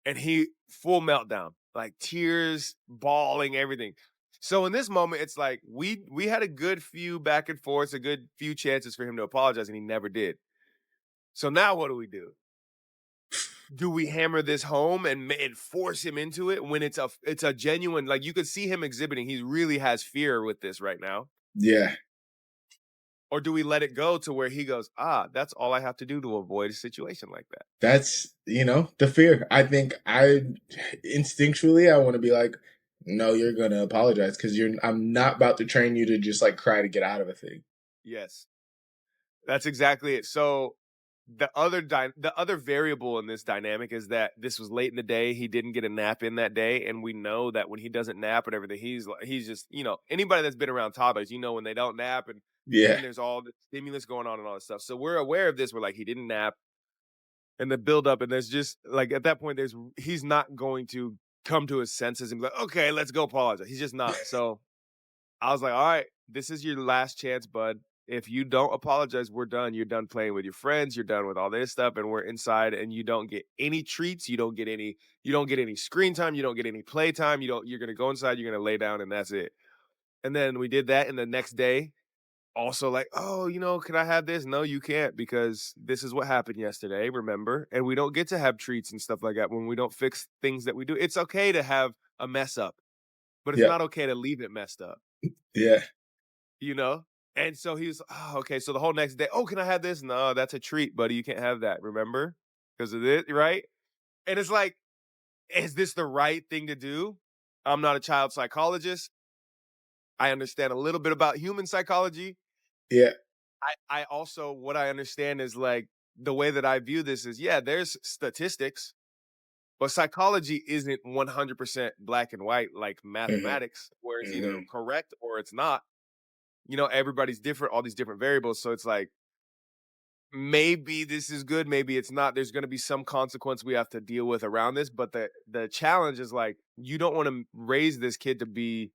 And he full meltdown, like tears, bawling, everything. So in this moment, it's like we had a good few back and forths, a good few chances for him to apologize, and he never did. So now what do we do? Do we hammer this home and force him into it when it's a genuine, like you could see him exhibiting, he really has fear with this right now? Yeah. Or do we let it go to where he goes, that's all I have to do to avoid a situation like that? That's, the fear. I think I instinctually I want to be like, no, you're gonna apologize because I'm not about to train you to just like cry to get out of a thing. Yes, that's exactly it. So the other variable in this dynamic is that this was late in the day. He didn't get a nap in that day, and we know that when he doesn't nap and everything, he's just, anybody that's been around toddlers, when they don't nap, and Yeah. then there's all the stimulus going on and all this stuff. So we're aware of this. We're like, he didn't nap, and the build up, and there's just like at that point, he's not going to come to his senses and be like, okay, let's go apologize. He's just not. So I was like, all right, this is your last chance, bud. If you don't apologize, we're done. You're done playing with your friends. You're done with all this stuff, and we're inside. And you don't get any treats. You don't get any screen time. You don't get any play time. You're gonna go inside. You're gonna lay down, and that's it. And then we did that, and the next day, also like, oh, can I have this? No, you can't, because this is what happened yesterday. Remember, and we don't get to have treats and stuff like that when we don't fix things that we do. It's okay to have a mess up, but it's Yeah. not okay to leave it messed up. Yeah. you know? And so he was, oh, okay. So the whole next day, oh, can I have this? No, that's a treat, buddy. You can't have that. Remember? Because of it, right? And it's like, is this the right thing to do? I'm not a child psychologist. I understand a little bit about human psychology. Yeah. I also, what I understand is like the way that I view this is, yeah, there's statistics, but psychology isn't 100% black and white like Hmm. mathematics, where it's either Hmm. correct or it's not. Everybody's different, all these different variables. So it's like, maybe this is good, maybe it's not. There's going to be some consequence we have to deal with around this. But the challenge is like, you don't want to raise this kid to be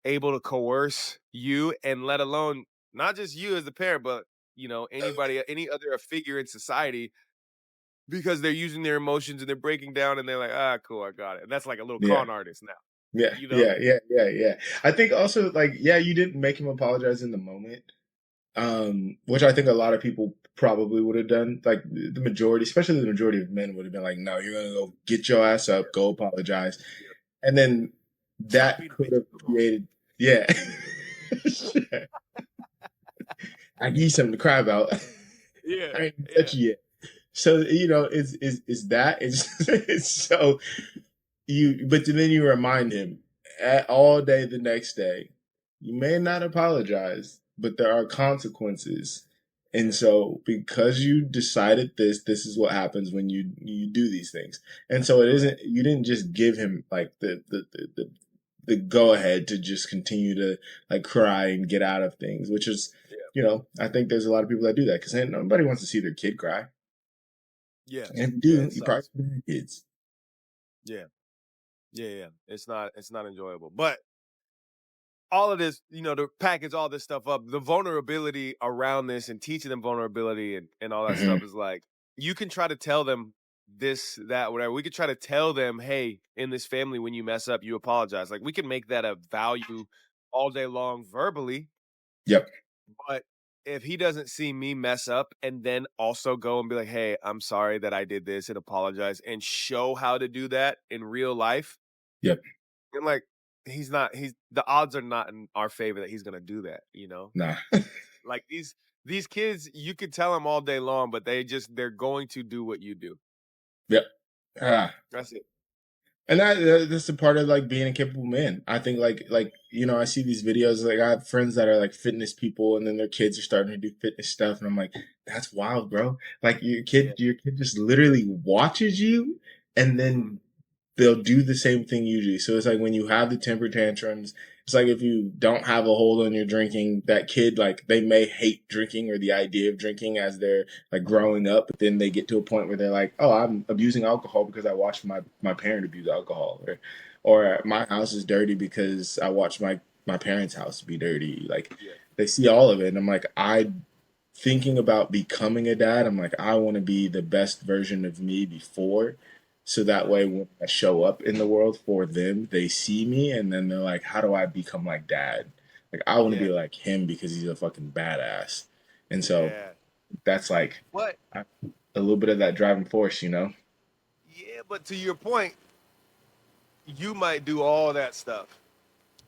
able to coerce you, and let alone not just you as the parent, but anybody, any other figure in society, because they're using their emotions and they're breaking down and they're like, ah, cool, I got it. And that's like a little Yeah. con artist now, Yeah. you know? Yeah. Yeah. Yeah. Yeah. I think also like, yeah, you didn't make him apologize in the moment. Which I think a lot of people probably would have done. Like the majority, especially the majority of men would have been like, no, you're gonna go get your ass Yeah, up, go apologize. yeah. And then Stop that being a could bitch. have Come on. created, yeah. I need something to cry about. Yeah, I ain't yeah, touch you yet. So, is that it's, it's so but then you remind him all day the next day, you may not apologize, but there are consequences. And yeah, so because you decided this is what happens when you do these things. And so it correct. isn't, you didn't just give him like the go ahead to just continue to like cry and get out of things, which is, Yeah, I think there's a lot of people that do that because nobody wants to see their kid cry. yeah, And if you yeah. do, It you probably sucks. have kids. Yeah, yeah, yeah. It's not enjoyable. But all of this, to package all this stuff up, the vulnerability around this and teaching them vulnerability and all that Hmm. stuff is like, you can try to tell them this, that, whatever. We could try to tell them, hey, in this family, when you mess up, you apologize. Like, we can make that a value all day long verbally. Yep. But if he doesn't see me mess up and then also go and be like, hey, I'm sorry that I did this, and apologize and show how to do that in real life, Yep. and like, he's the odds are not in our favor that he's gonna do that. Nah. Like, these kids, you could tell them all day long, but they're going to do what you do. Yep. Ah. That's it. And that's a part of like being a capable man. I think I see these videos, like I have friends that are like fitness people and then their kids are starting to do fitness stuff and I'm like, that's wild, bro. Like Yeah. your kid just literally watches you and Mhm. then they'll do the same thing you do. So it's like when you have the temper tantrums, it's like if you don't have a hold on your drinking, that kid, like they may hate drinking or the idea of drinking as they're like growing up, but then they get to a point where they're like, oh, I'm abusing alcohol because I watched my parent abuse alcohol, or Yeah. my house is dirty because I watched my parents' house be dirty. Like Yeah. they see all of it, and I'm like, I thinking about becoming a dad, I'm like, I want to be the best version of me before. So that Yeah. way, when I show up in the world for them, they see me and then they're like, how do I become like dad? Like, I want to be Yeah. like him because he's a fucking badass. And so Yeah. that's like But a little bit of that driving force. yeah, but to your point, you might do all that stuff,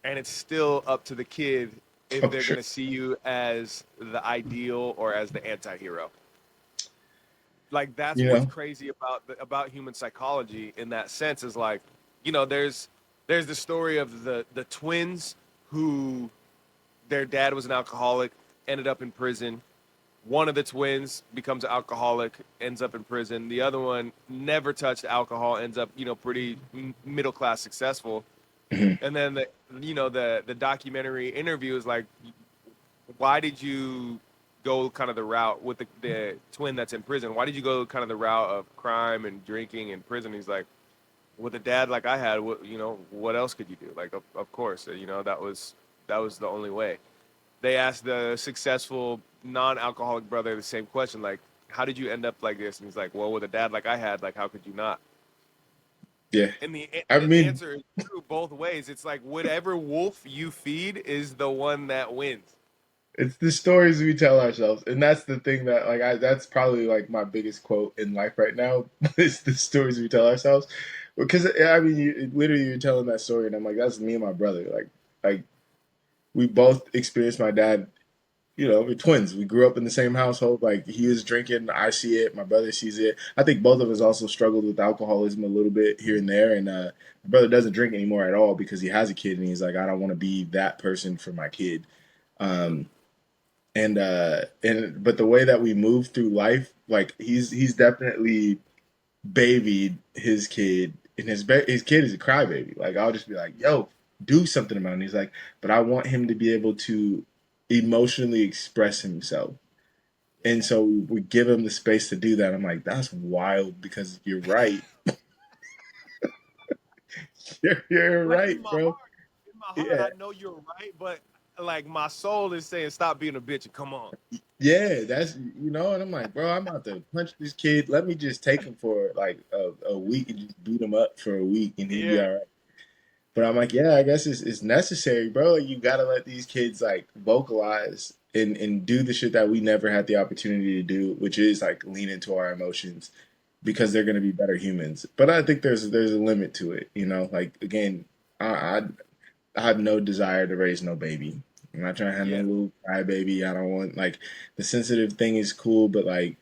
and it's still up to the kid if Oh, they're sure. gonna see you as the ideal or as the anti-hero. Like, that's You what's know? crazy about human psychology in that sense, is like, there's the story of the twins who their dad was an alcoholic, ended up in prison, One of the twins becomes an alcoholic, ends up in prison. The other one never touched alcohol, ends up, pretty middle class successful. Mhm. And then the documentary interview is like, why did you go kind of the route with the twin that's in prison? Why did you go kind of the route of crime and drinking and prison? He's like, with a dad like I had, what else could you do? Like, of course, that was the only way. They asked the successful non-alcoholic brother the same question, like, how did you end up like this? And he's like, well, with a dad like I had, like, how could you not? Yeah. And the I the mean, answer is true both ways. It's like whatever wolf you feed is the one that wins. it's the stories we tell ourselves, and that's the thing that that's probably like my biggest quote in life right now is the stories we tell ourselves. Because I mean, literally you're telling that story, and I'm like, that's me and my brother. Like we both experienced my dad. We're twins. We grew up in the same household. Like he was drinking, I see it. My brother sees it. I think both of us also struggled with alcoholism a little bit here and there. And my brother doesn't drink anymore at all because he has a kid, and he's like, I don't want to be that person for my kid. Um, and but the way that we move through life, like he's definitely babied his kid, and his kid is a crybaby. Like I'll just be like, "Yo, do something about it." And he's like, "But I want him to be able to emotionally express himself." And Yeah. so we give him the space to do that. I'm like, "That's wild," because you're right. You're Like right, bro. in my heart, Yeah, I know you're right, but like my soul is saying, stop being a bitch and come on. yeah. And I'm like, bro, I'm about to punch this kid. Let me just take him for like a week and just beat him up for a week, and he'd be Yeah, all right. But I'm like, yeah, I guess it's necessary, bro. You got to let these kids like vocalize and do the shit that we never had the opportunity to do, which is like lean into our emotions because they're going to be better humans. But I think there's a limit to it, Like again, I have no desire to raise no baby. I'm not trying to have no yeah, little cry baby. I don't want like the sensitive thing is cool, but like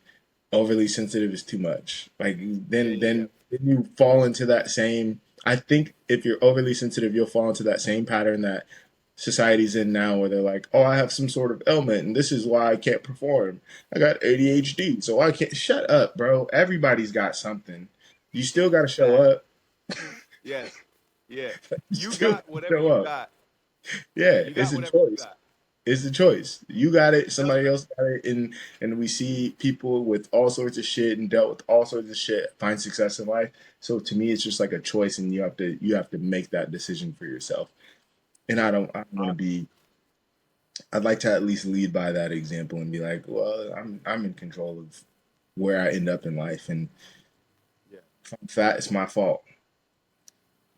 overly sensitive is too much. Like yeah, then yeah, yeah. then then you fall into that same. I think if you're overly sensitive, you'll fall into that same pattern that society's in now, where they're like, "Oh, I have some sort of ailment, and this is why I can't perform. I got ADHD, so I can't." Shut up, bro. Everybody's got something. You still got to show Fact. up. Yes. Yeah. You You still got gotta whatever show you up. got. Yeah, You it's got a whatever you choice. got. It's a choice. You got it. Tell Somebody else got it. And we see people with all sorts of shit and dealt with all sorts of shit find success in life. So to me, it's just like a choice, and you have to make that decision for yourself. And I don't want to be. I'd like to at least lead by that example and be like, well, I'm in control of where I end up in life, and yeah. if I'm fat, it's my fault.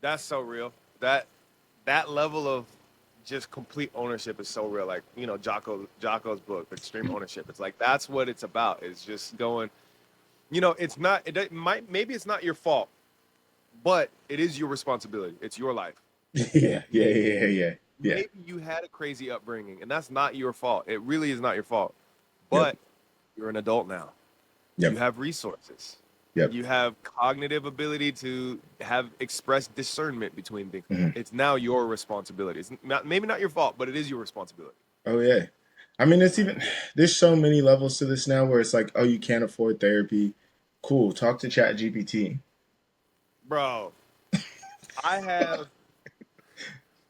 That's so real. That level of just complete ownership is so real. Like, Jocko's book, Extreme Ownership. It's like that's what it's about. It's just going, it's not it might maybe it's not your fault, but it is your responsibility. It's your life. Yeah, yeah, Maybe yeah, yeah, yeah. maybe you had a crazy upbringing and that's not your fault. It really is not your fault. Yep, But you're an adult now. You yep, have resources. yep. You have cognitive ability to have expressed discernment between things. Mhm. It's now your responsibility. It's not, maybe not your fault, but it is your responsibility. Oh yeah. I mean, it's even Yeah. there's so many levels to this now where it's like, oh, you can't afford therapy. Cool, talk to Chat GPT. Bro, I have,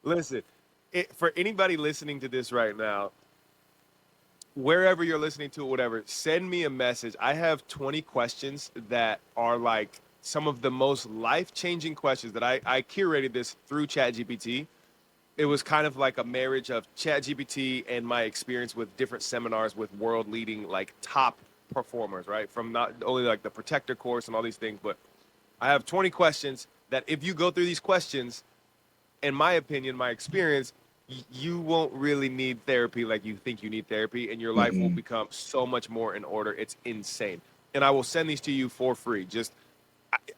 listen, for anybody listening to this right now, wherever you're listening to it, whatever, send me a message. I have 20 questions that are like some of the most life changing questions that I curated this through ChatGPT. It was kind of like a marriage of ChatGPT and my experience with different seminars with world leading, like top performers, right? From not only like the protector course and all these things, but I have 20 questions that if you go through these questions, in my opinion, my experience, you won't really need therapy like you think you need therapy, and your life will Mm-mm. become so much more in order. It's insane. And I will send these to you for free.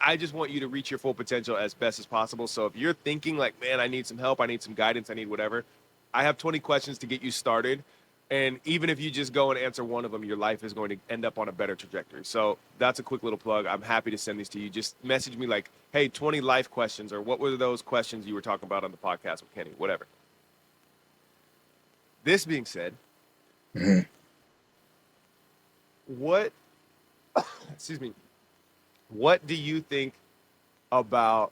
I just want you to reach your full potential as best as possible. So if you're thinking like, man, I need some help, I need some guidance, I need whatever, I have 20 questions to get you started. And even if you just go and answer one of them, your life is going to end up on a better trajectory. So that's a quick little plug. I'm happy to send these to you. Just message me like, hey, 20 life questions, or what were those questions you were talking about on the podcast with Kenny, whatever. This being said, Mhm. what excuse me, what do you think about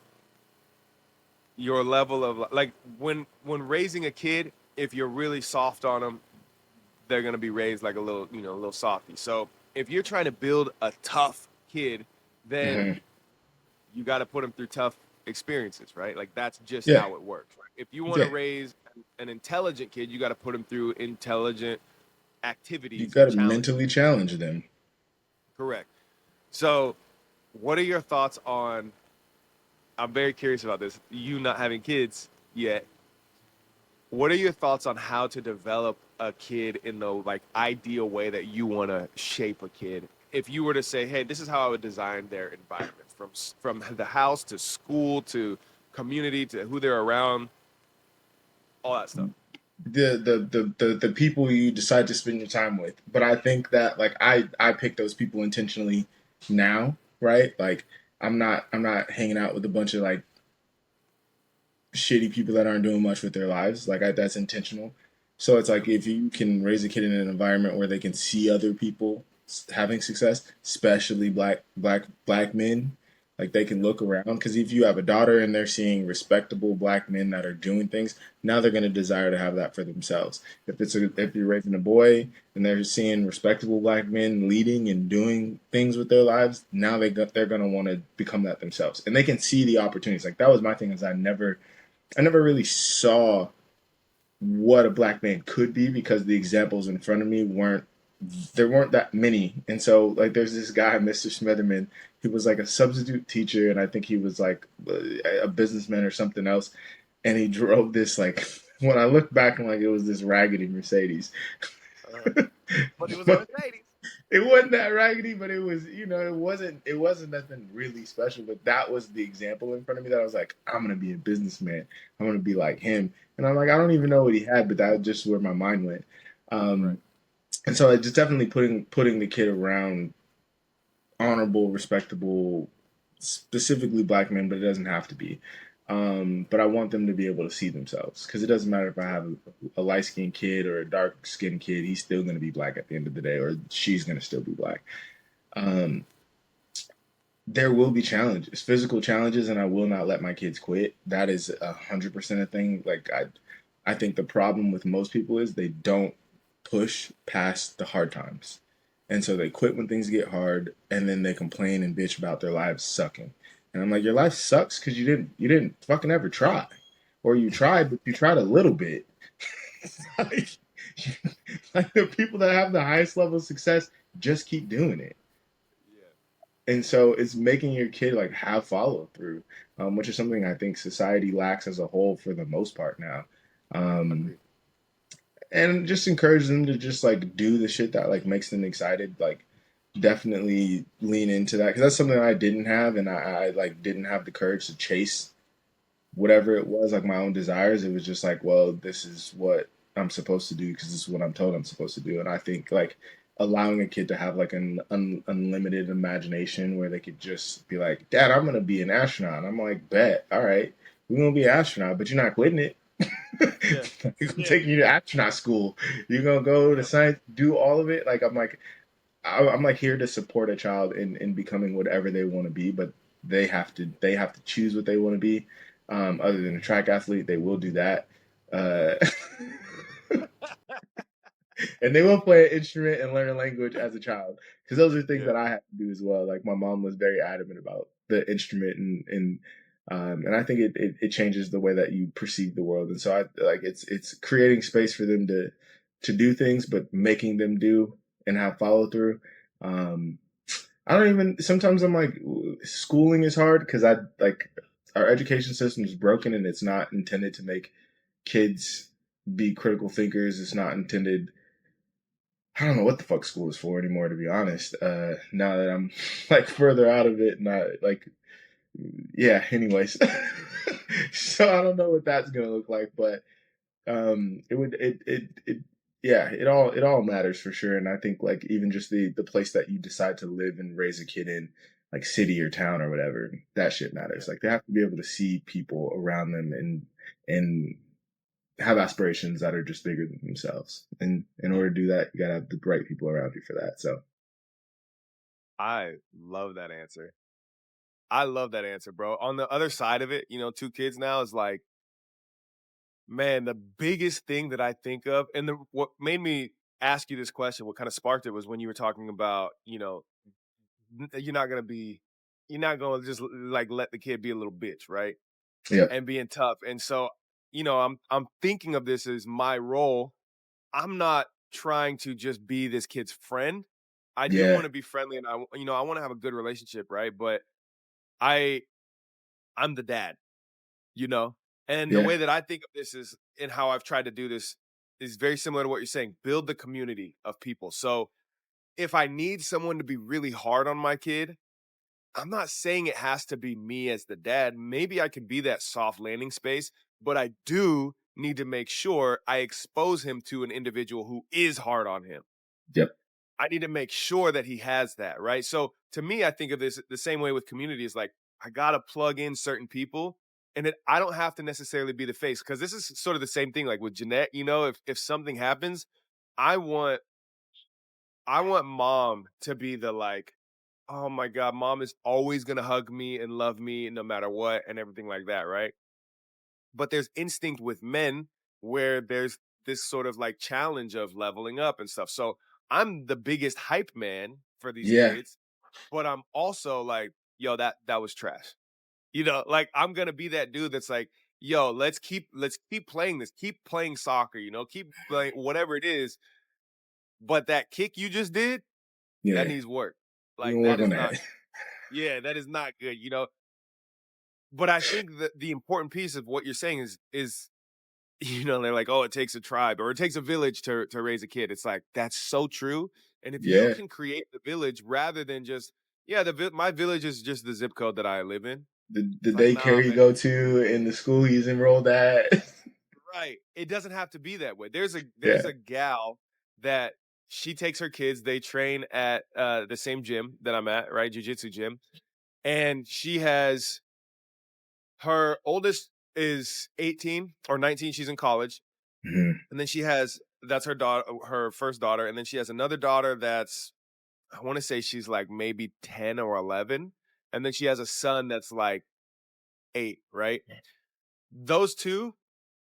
your level of like when raising a kid, if you're really soft on them, they're going to be raised like a little, a little softy. So if you're trying to build a tough kid, then Hmm. you got to put them through tough experiences, right? Like that's just Yeah, how it works. Right? If you want to yeah. raise an intelligent kid, you got to put them through intelligent You activities got and to challenges. mentally challenge them. Correct. So, what are your thoughts on? I'm very curious about this. You not having kids yet, what are your thoughts on how to develop a kid in the like ideal way that you want to shape a kid? If you were to say, "Hey, this is how I would design their environment from the house to school to community to who they're around, all that stuff." The people you decide to spend your time with. But I think that like I pick those people intentionally now, right? Like I'm not hanging out with a bunch of like shitty people that aren't doing much with their lives. That's intentional. So it's like Yep. if you can raise a kid in an environment where they can see other people having success, especially black men, like they can Yep. look around. Because if you have a daughter and they're seeing respectable black men that are doing things, now they're going to desire to have that for themselves. If you're raising a boy and they're seeing respectable black men leading and doing things with their lives, now they're going to want to become that themselves, and they can see the opportunities. Like that was my thing is I never really saw what a black man could be because the examples in front of me weren't that many. And so like there's this guy, Mr. Smitherman, he was like a substitute teacher and I think he was like a businessman or something else. And he drove this like when I look back and like it was this raggedy Mercedes. Uh-huh. But it was a But Mercedes. it wasn't that raggedy, but it was, it wasn't nothing really special. But that was the example in front of me that I was like, I'm gonna be a businessman. I'm gonna be like him. And I'm like, I don't even know what he had, but that was just where my mind went. Right. Um, and so I just definitely putting the kid around honorable, respectable, specifically black men, but it doesn't have to be. But I want them to be able to see themselves because it doesn't matter if I Yeah. have a light skinned kid or a dark skinned kid, he's still going to be black at the end of the day, or she's going to still be black. Um, there will be challenges, physical challenges, and I will not let my kids quit. That is 100% a thing. Like I think the problem with most people is they don't push past the hard times, and so they quit when things get hard, and then they complain and bitch about their lives sucking. And I'm like, your life sucks because you didn't fucking ever try, or you tried, but you tried a little bit. like, like the people that have the highest level of success just keep doing it, Yeah. and so it's making your kid like have follow through, which is something I think society lacks as a whole for the most part now. Um, Agreed. and just encourage them to just like do the shit that like makes them excited. Like definitely lean into that because that's something I didn't have, and I like didn't have the courage to chase whatever it was, like my own desires. It was just like, well, this is what I'm supposed to do because this is what I'm told I'm supposed to do. And I think like allowing a kid to have like an unlimited imagination where they could just be like, Dad, I'm gonna be an astronaut. And I'm like, bet, all right, we're gonna be an astronaut, but you're not quitting it. Yeah. I'm Yeah. taking you to astronaut school. You're gonna go to Yep. science, do all of it. Like I'm like here to support a child in becoming whatever they want to be, but they have to choose what they want to be. Other than a track athlete, they will do that, uh, and they will play an instrument and learn a language as a child because those are things Yeah. that I have to do as well. Like my mom was very adamant about the instrument and I think it changes the way that you perceive the world. And so I like it's creating space for them to do things, but making them do and have follow through. Um, I don't even. Sometimes I'm like, schooling is hard because I like our education system is broken and it's not intended to make kids be critical thinkers. It's not intended. I don't know what the fuck school is for anymore, to be honest. Now that I'm like further out of it, not like yeah. Anyways, so I don't know what that's gonna look like, but it would it yeah, it all matters for sure. And I think like even just the place that you decide to live and raise a kid in, like city or town or whatever, that shit Yeah. matters. Like they have to be able to see people around them and have aspirations that are just bigger than themselves, and in order to do that you gotta have the right people around you for that. So I love that answer. I love that answer, bro. On the other side of it, 2 kids now is like, man, the biggest thing that I think of and what made me ask you this question, what kind of sparked it was when you were talking about, you're not gonna be you're not gonna just like let the kid be a little bitch, right? Yeah. And being tough. And so, I'm thinking of this as my role. I'm not trying to just be this kid's friend. I do Yeah. want to be friendly and I want to have a good relationship, right? But I I'm the dad, you know? And the Yeah. way that I think of this is and how I've tried to do this is very similar to what you're saying. Build the community of people. So if I need someone to be really hard on my kid, I'm not saying it has to be me as the dad. Maybe I can be that soft landing space, but I do need to make sure I expose him to an individual who is hard on him. Yep. I need to make sure that he has that, right? So to me, I think of this the same way with community is like I gotta plug in certain people, and I don't have to necessarily be the face because this is sort of the same thing. Like with Jeanette, if something happens, I want I want mom to be the like, oh my god, mom is always gonna hug me and love me no matter what and everything like that, right? But there's instinct with men where there's this sort of like challenge of leveling up and stuff. So I'm the biggest hype man for these Yeah. kids, but I'm also like, yo, that was trash. Like I'm gonna be that dude that's like, yo, let's keep playing this, keep playing soccer, keep playing whatever it is. But that kick you just did, that Yeah. needs work. We Like can that work on is that. not, yeah, that is not good. But I think that the important piece of what you're saying is they're like, "Oh, it takes a tribe or it takes a village to raise a kid." It's like, that's so true, and if you Yeah. can create the village rather than just, "Yeah, my village is just the zip code that I live in." The It's like, "Nah, daycare you man." go to and the school he's enrolled at. Right. It doesn't have to be that way. There's a there's Yeah. a gal that she takes her kids, they train at, the same gym that I'm at, right, jujitsu gym, and she has her oldest is 18 or 19, she's in college. Mhm. And then she has that's her daughter, her first daughter, and then she has another daughter that's I want to say she's like maybe 10 or 11, and then she has a son that's like 8, right? Those two,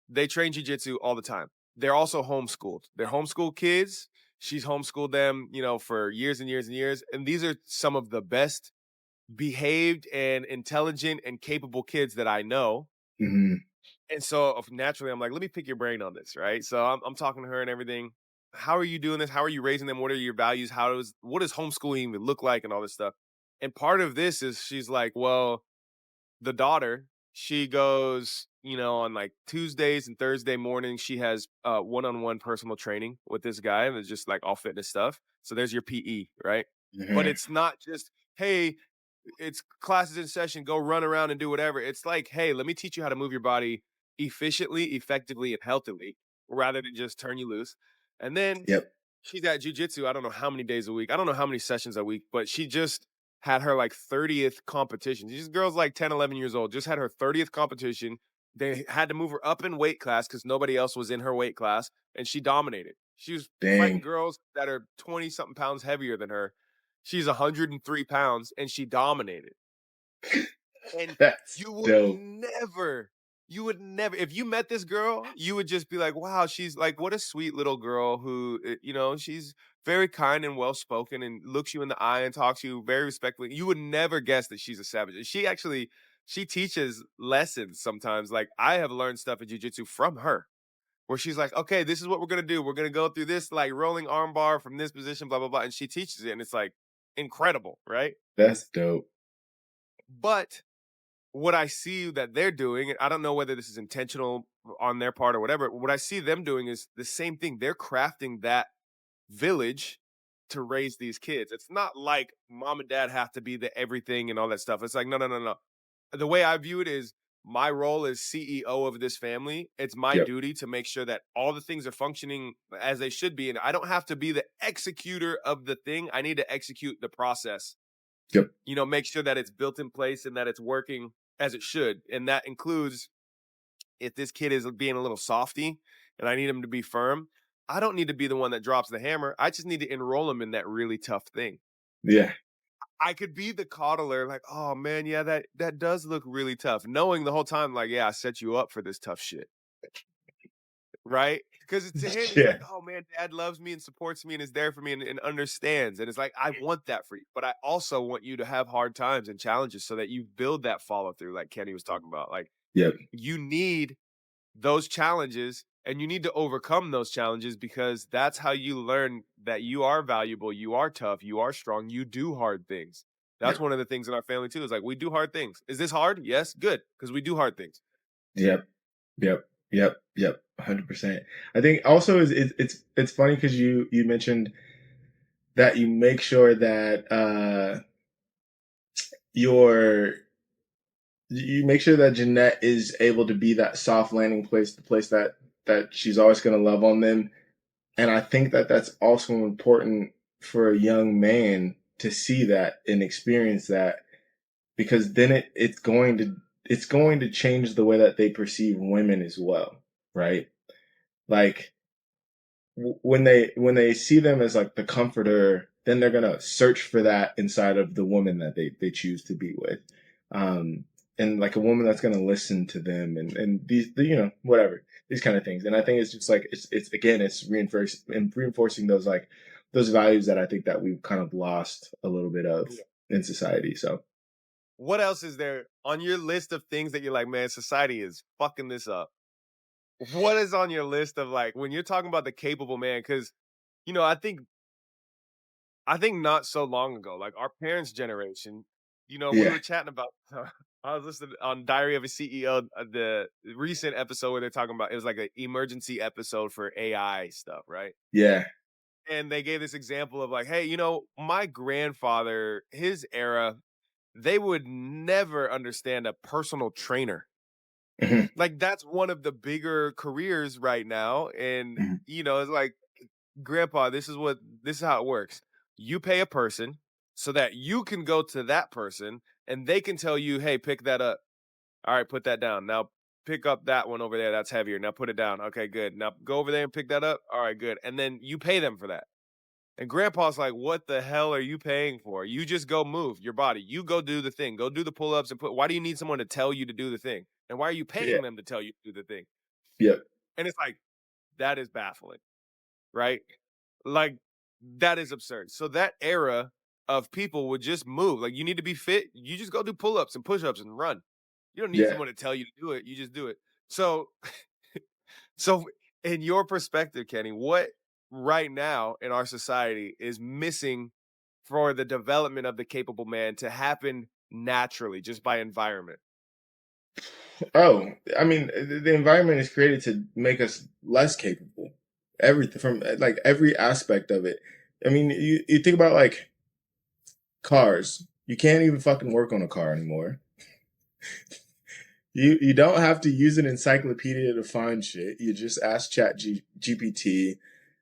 they train jujitsu all the time. They're also homeschooled. They're homeschool kids. She's homeschooled them, for years and years and years. And these are some of the best behaved and intelligent and capable kids that I know. Mhm. And so naturally, I'm like, let me pick your brain on this, right? So I'm talking to her and everything. How are you doing this? How are you raising them? What are your values? What does homeschooling even look like and all this stuff? And part of this is she's like, well, the daughter, she goes, on like Tuesdays and Thursday mornings, she has one-on-one personal training with this guy, and it's just like all fitness stuff. So there's your PE, right? But Mhm. it's not just, hey, it's classes in session, go run around and do whatever. It's like, hey, let me teach you how to move your body efficiently, effectively, and healthily, rather than just turn you loose. And then Yep. she's at jujitsu. I don't know how many days a week. I don't know how many sessions a week, but she just had her like 30th competition. This girl's like 10, 11 years old, just had her 30th competition. They had to move her up in weight class because nobody else was in her weight class, and she dominated. She was fighting Dang. girls that are 20 something pounds heavier than her. She's 103 pounds and she dominated. And That's you would dope. never, if you met this girl, you would just be like, wow, she's like, what a sweet little girl who, she's very kind and well spoken and looks you in the eye and talks to you very respectfully. You would never guess that she's a savage. And she teaches lessons sometimes. Like I have learned stuff in jujitsu from her where she's like, okay, this is what we're going to do. We're going to go through this like rolling arm bar from this position, blah, blah, blah. And she teaches it. And it's like incredible, right? That's dope. But what I see that they're doing, I don't know whether this is intentional on their part or whatever. What I see them doing is the same thing. They're crafting that village to raise these kids. It's not like mom and dad have to be the everything and all that stuff. It's like, no, no, no, no. The way I view it is my role as CEO of this family. It's my Yep. duty to make sure that all the things are functioning as they should be. And I don't have to be the executor of the thing. I need to execute the process, Yep. make sure that it's built in place and that it's working as it should. And that includes if this kid is being a little softy and I need him to be firm, I don't need to be the one that drops the hammer. I just need to enroll him in that really tough thing. Yeah. I could be the coddler, like, "Oh, man, yeah, that does look really tough," knowing the whole time, like, "Yeah, I set you up for this tough shit." Right? Because to him, he's Yeah. like, "Oh, man, dad loves me and supports me and is there for me and understands," and it's like, "I want that for you, but I also want you to have hard times and challenges so that you build that follow through," like Kenny was talking about, like, Yep. you need those challenges and you need to overcome those challenges because that's how you learn that you are valuable, you are tough, you are strong, you do hard things. That's Yep. one of the things in our family too. Is like we do hard things. Is this hard? Yes, good, because we do hard things. Yep. Yep. Yep. 100%. I think also it's funny because you mentioned that you make sure that your you make sure that Jeanette is able to be that soft landing place, the place that she's always going to love on them. And I think that that's also important for a young man to see that and experience that, because then it's going to change the way that they perceive women as well, right? Like when they see them as like the comforter, then they're gonna search for that inside of the woman that they choose to be with, um, and like a woman that's gonna listen to them and whatever, these kind of things. And I think it's just like it's again it's reinforcing those like those values that I think that we've kind of lost a little bit of Yeah. in society. So What else is there on your list of things that you're like, man, society is fucking this up? What is on your list of like when you're talking about the capable man? Because I think not so long ago, like our parents' generation, we yeah, were chatting about. I was listening on Diary of a CEO, the recent episode where they're talking about it was like an emergency episode for AI stuff, right? yeah, And they gave this example of like, hey, my grandfather, his era, they would never understand a personal trainer. mhm, Like that's one of the bigger careers right now, and mhm, it's like grandpa, this is how it works. You pay a person so that you can go to that person and they can tell you, "Hey, pick that up. All right, put that down. Now pick up that one over there. That's heavier. Now put it down. Okay, good. Now go over there and pick that up. All right, good." And then you pay them for that. And grandpa's like, "What the hell are you paying for? You just go move your body. You go do the thing. Go do the pull-ups and why do you need someone to tell you to do the thing? And why are you yeah, paying them to tell you to do the thing?" yeah, And it's like, that is baffling, right? Like, that is absurd. So that era of people would just move. Like, you need to be fit, you just go do pull-ups and push-ups and run. You don't need yeah. someone to tell you to do it, you just do it. So in your perspective, Kenny, what right now in our society is missing for the development of the capable man to happen naturally just by environment? Oh, I mean, the environment is created to make us less capable. Everything from like every aspect of it. I mean, you think about like cars. You can't even fucking work on a car anymore. You don't have to use an encyclopedia to find shit. You just ask GPT.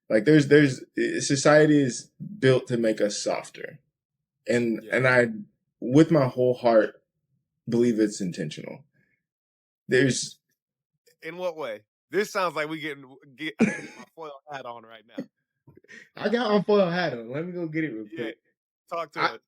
Like there's society is built to make us softer. Yeah. And I with my whole heart believe it's intentional. There's In what way? This sounds like I get my foil hat on right now. I got my foil hat on. Let me go get it real Yeah, quick. talk to I, us.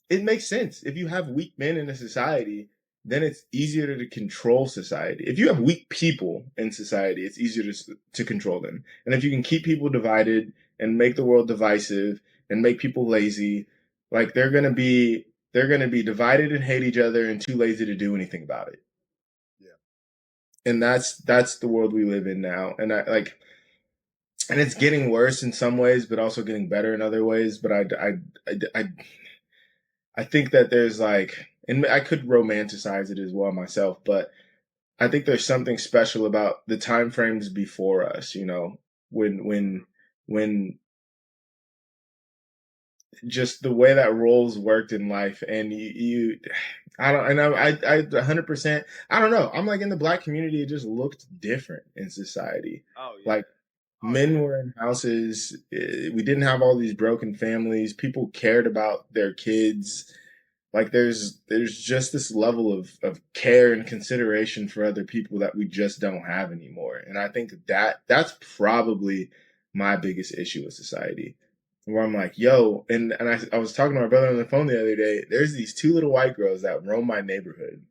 it makes sense. If you have weak men in a society, then it's easier to control society. If you have weak people in society, it's easier to control them. And if you can keep people divided and make the world divisive and make people lazy, like they're gonna be divided and hate each other and too lazy to do anything about it. Yeah. And that's the world we live in now. And I like and it's getting worse in some ways, but also getting better in other ways. But I think that there's like, and I could romanticize it as well myself, but I think there's something special about the time frames before us. When just the way that roles worked in life, and I don't, and I 100%, I don't know. I'm like in the black community, it just looked different in society. Oh yeah. Like Oh yeah. men were in houses. We didn't have all these broken families. People cared about their kids. Like there's just this level of care and consideration for other people that we just don't have anymore. And I think that's probably my biggest issue with society. where I'm like, yo, and I was talking to my brother on the phone the other day. There's these two little white girls that roam my neighborhood.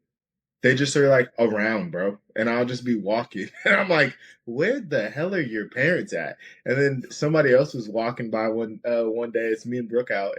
They just are like around, bro. And I'll just be walking. And I'm like, where the hell are your parents at? And then somebody else was walking by one day. It's me and Brooke out,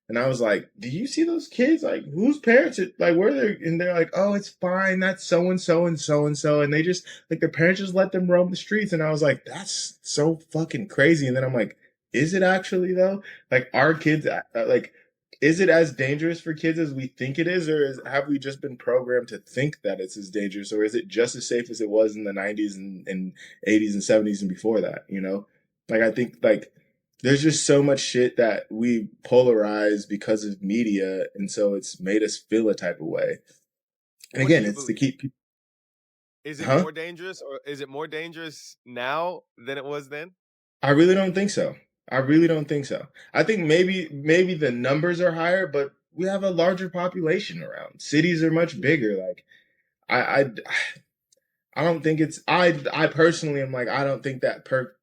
and I was like, "Do you see those kids? Like, whose parents? Like, where they?" And they're like, "Oh, it's fine. That's so and so and so and so." And they just like their parents just let them roam the streets. And I was like, "That's so fucking crazy." And then I'm like, "Is it actually though? Like, are kids like?" Is it as dangerous for kids as we think it is, or have we just been programmed to think that it's as dangerous, or is it just as safe as it was in the '90s and '80s and '70s and before that? You know, like I think like there's just so much shit that we polarize because of media, and so it's made us feel a type of way. And What do again, you it's to believe? keep people, Is it huh? more dangerous, or is it more dangerous now than it was then? I really don't think so. I really don't think so. I think maybe the numbers are higher, but we have a larger population around. Cities are much Yeah. bigger. Like I I don't think it's I personally am like I don't think that per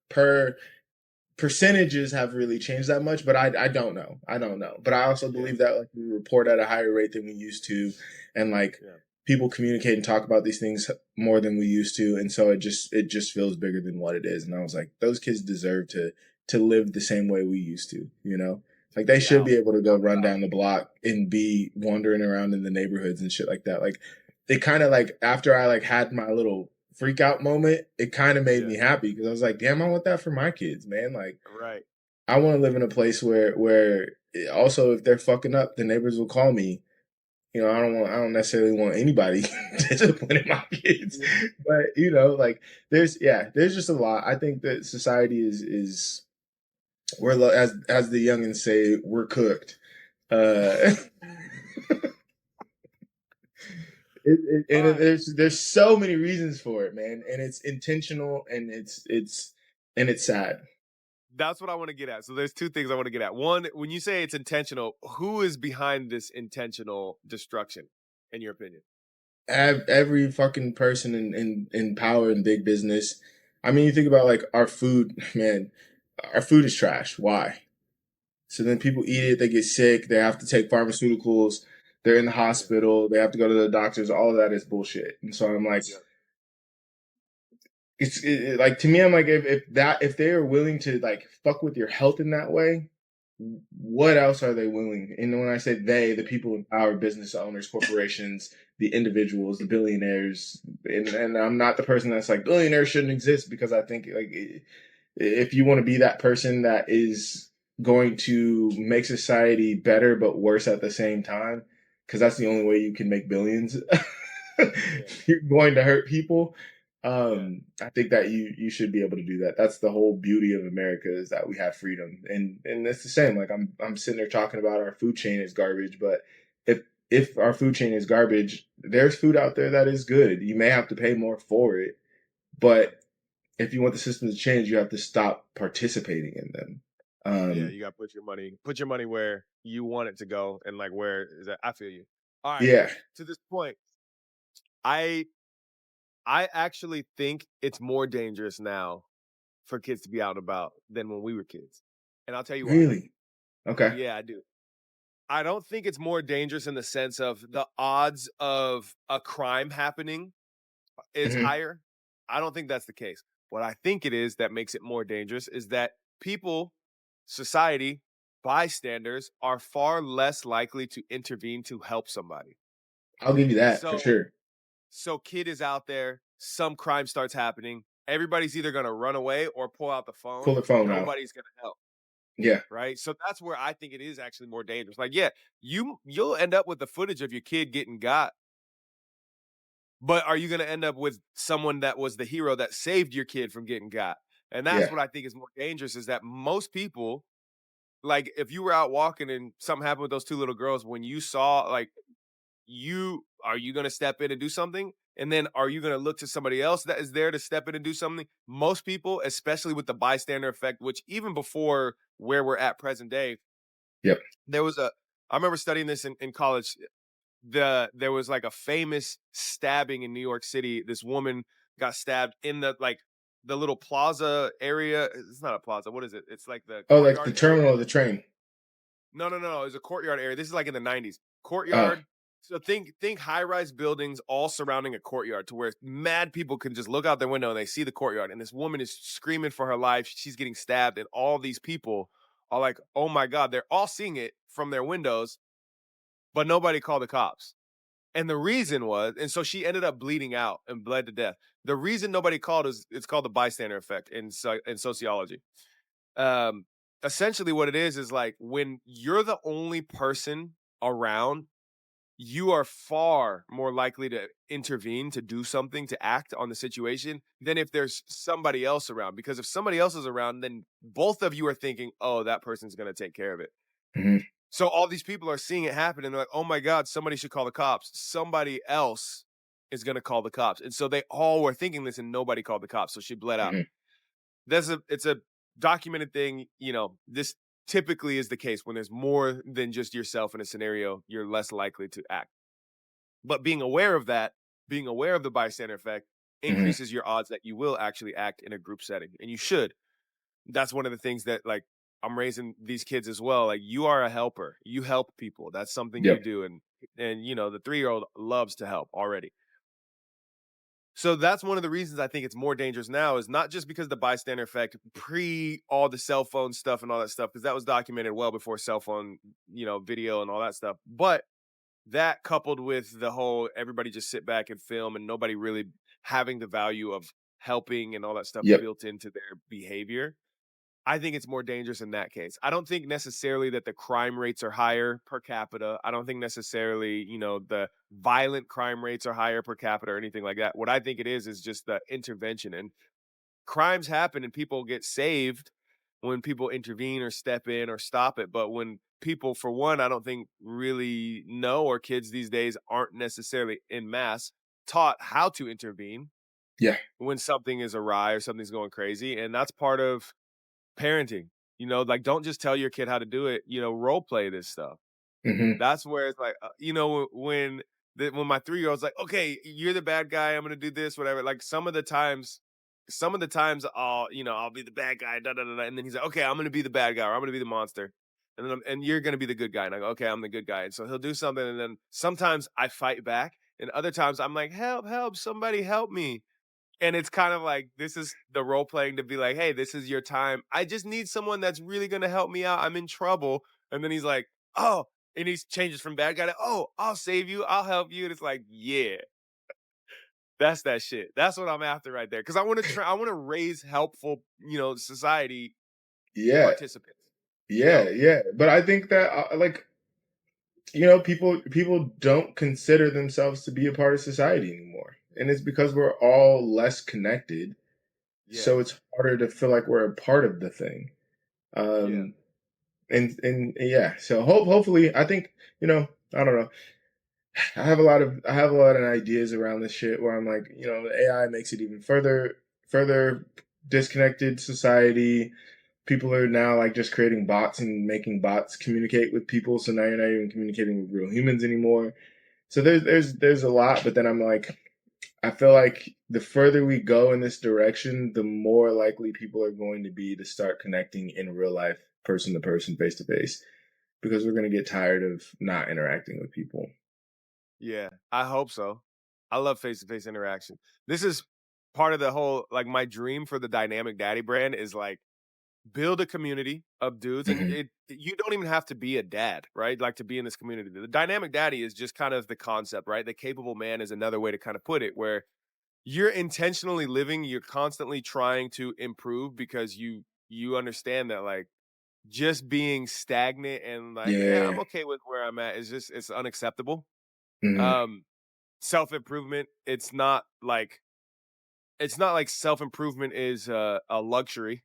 percentages have really changed that much, but I don't know. I don't know. But I also Yeah. believe that like we report at a higher rate than we used to, and like Yeah. people communicate and talk about these things more than we used to, and so it just feels bigger than what it is. And I was like, those kids deserve to live the same way we used to, you know? Like they No should doubt. be able to go No run doubt. down the block and be wandering around in the neighborhoods and shit like that. Like it kind of like after I like had my little freak out moment, it kind of made Yeah. me happy because I was like, damn, I want that for my kids, man. Like Right. I want to live in a place where also if they're fucking up, the neighbors will call me. You know, I don't necessarily want anybody disciplining my kids, Yeah. but like there's just a lot. I think that society is as the youngins say, we're cooked. Uh, All right. there's so many reasons for it, man, and it's intentional and it's sad. That's what I want to get at. So there's two things I want to get at. One, when you say it's intentional, who is behind this intentional destruction, in your opinion? Every fucking person in power and big business. I mean, you think about like our food, man. Our food is trash. Why? So then people eat it, they get sick, they have to take pharmaceuticals, they're in the Yeah. hospital, they have to go to the doctors. All of that is bullshit. And so I'm like, Yeah. like to me, I'm like, if they are willing to like fuck with your health in that way, what else are they willing? And when I say they, the people in power, business owners, corporations, the individuals, the billionaires, and I'm not the person that's like billionaires shouldn't exist because I think like if you want to be that person that is going to make society better but worse at the same time, because that's the only way you can make billions. Yeah. You're going to hurt people. Yeah. I think that you should be able to do that. That's the whole beauty of America is that we have freedom, and it's the same. Like I'm sitting there talking about our food chain is garbage, but if our food chain is garbage, there's food out there that is good. You may have to pay more for it, but if you want the system to change, you have to stop participating in them. Yeah. You got to put your money where you want it to go, and like where is that? I feel you. All right. Yeah, To this point, I I actually think it's more dangerous now for kids to be out and about than when we were kids, and I'll tell you why. really. Okay. Yeah, I do. I don't think it's more dangerous in the sense of the odds of a crime happening is Hmm. higher. I don't think that's the case. What I think it is that makes it more dangerous is that people, society, bystanders are far less likely to intervene to help somebody. I'll give you that for So, sure. kid is out there, some crime starts happening. Everybody's either going to run away or pull out the phone. Pull the phone out. Nobody's going to help. Yeah. Right? So that's where I think it is actually more dangerous. Like, yeah, you'll end up with the footage of your kid getting got, but are you gonna end up with someone that was the hero that saved your kid from getting got? And that's Yeah. what I think is more dangerous is that most people, like if you were out walking and something happened with those two little girls, when you saw like you gonna step in and do something? And then are you gonna look to somebody else that is there to step in and do something? Most people, especially with the bystander effect, which even before where we're at present day, Yep. there was a I remember studying this in college. There was like a famous stabbing in New York City. This woman got stabbed in the like the little plaza area. It's not a plaza. What is it? It's like the Oh, like the courtyard terminal area. of the train. No, no, no. It's a courtyard area. This is like in the 90s. Oh. Courtyard. So think high-rise buildings all surrounding a courtyard to where mad people can just look out their window and they see the courtyard. And this woman is screaming for her life. She's getting stabbed, and all these people are like, oh my God, they're all seeing it from their windows, but nobody called the cops. And the reason was, and so she ended up bleeding out and bled to death. The reason nobody called is it's called the bystander effect in sociology. Um, Essentially, what it is like when you're the only person around, you are far more likely to intervene, to do something, to act on the situation than if there's somebody else around. Because if somebody else is around, then both of you are thinking, oh, that person's going to take care of it. Mhm. So all these people are seeing it happen and they're like, oh my God, somebody should call the cops. Somebody else is going to call the cops. And so they all were thinking this and nobody called the cops. So she bled out. Mhm. It's a documented thing. This typically is the case when there's more than just yourself in a scenario, you're less likely to act. But being aware of that, being aware of the bystander effect Mhm. increases your odds that you will actually act in a group setting. And you should. That's one of the things that like I'm raising these kids as well. Like you are a helper. You help people. That's something you Yep. do. And the 3-year-old loves to help already. So that's one of the reasons I think it's more dangerous now is not just because the bystander effect pre all the cell phone stuff and all that stuff, because that was documented well before cell phone, video and all that stuff. But that coupled with the whole everybody just sit back and film and nobody really having the value of helping and all that stuff Yep. built into their behavior, I think it's more dangerous in that case. I don't think necessarily that the crime rates are higher per capita. I don't think necessarily, the violent crime rates are higher per capita or anything like that. What I think it is just the intervention, and crimes happen and people get saved when people intervene or step in or stop it. But when people, for one, I don't think really know, or kids these days aren't necessarily in mass taught how to intervene Yeah. when something is awry or something's going crazy. And that's part of parenting. Like don't just tell your kid how to do it, role play this stuff. Mhm. That's where it's like, when my 3-year-old's like, okay, you're the bad guy, I'm gonna do this, whatever. Like some of the times I'll be the bad guy, da da da, da, and then he's like, okay, I'm gonna be the bad guy, or I'm gonna be the monster, and you're gonna be the good guy, and I go, okay, I'm the good guy, and so he'll do something, and then sometimes I fight back, and other times I'm like, help, help, somebody help me, and it's kind of like, this is the role playing to be like, "Hey, this is your time. I just need someone that's really gonna help me out. I'm in trouble." And then he's like, "Oh," and he changes from bad guy to, "Oh, I'll save you. I'll help you." And it's like, yeah, that's that shit. That's what I'm after right there. Because I want to raise helpful, society Yeah. participants. You Yeah. know? Yeah. But I think that like people don't consider themselves to be a part of society anymore, and it's because we're all less connected. Yeah, So it's harder to feel like we're a part of the thing. yeah, Um, and yeah. So hopefully, I think I don't know. I have a lot of ideas around this shit where I'm like, the AI makes it even further disconnected society. People are now like just creating bots and making bots communicate with people. So now you're not even communicating with real humans anymore. So there's a lot, but then I'm like, I feel like the further we go in this direction, the more likely people are going to be to start connecting in real life, person to person, face to face, because we're going to get tired of not interacting with people. yeah. I hope so. I love face to face interaction. This is part of the whole, like, my dream for the dynamic daddy brand is like build a community of dudes, and Hmm. you don't even have to be a dad, right? Like to be in this community. The dynamic daddy is just kind of the concept, right? The capable man is another way to kind of put it, where you're intentionally living, you're constantly trying to improve because you understand that like just being stagnant and like, yeah, I'm Yeah. okay with where I'm at is just it's unacceptable. Hmm. Um Self-improvement, it's not like self-improvement is a luxury.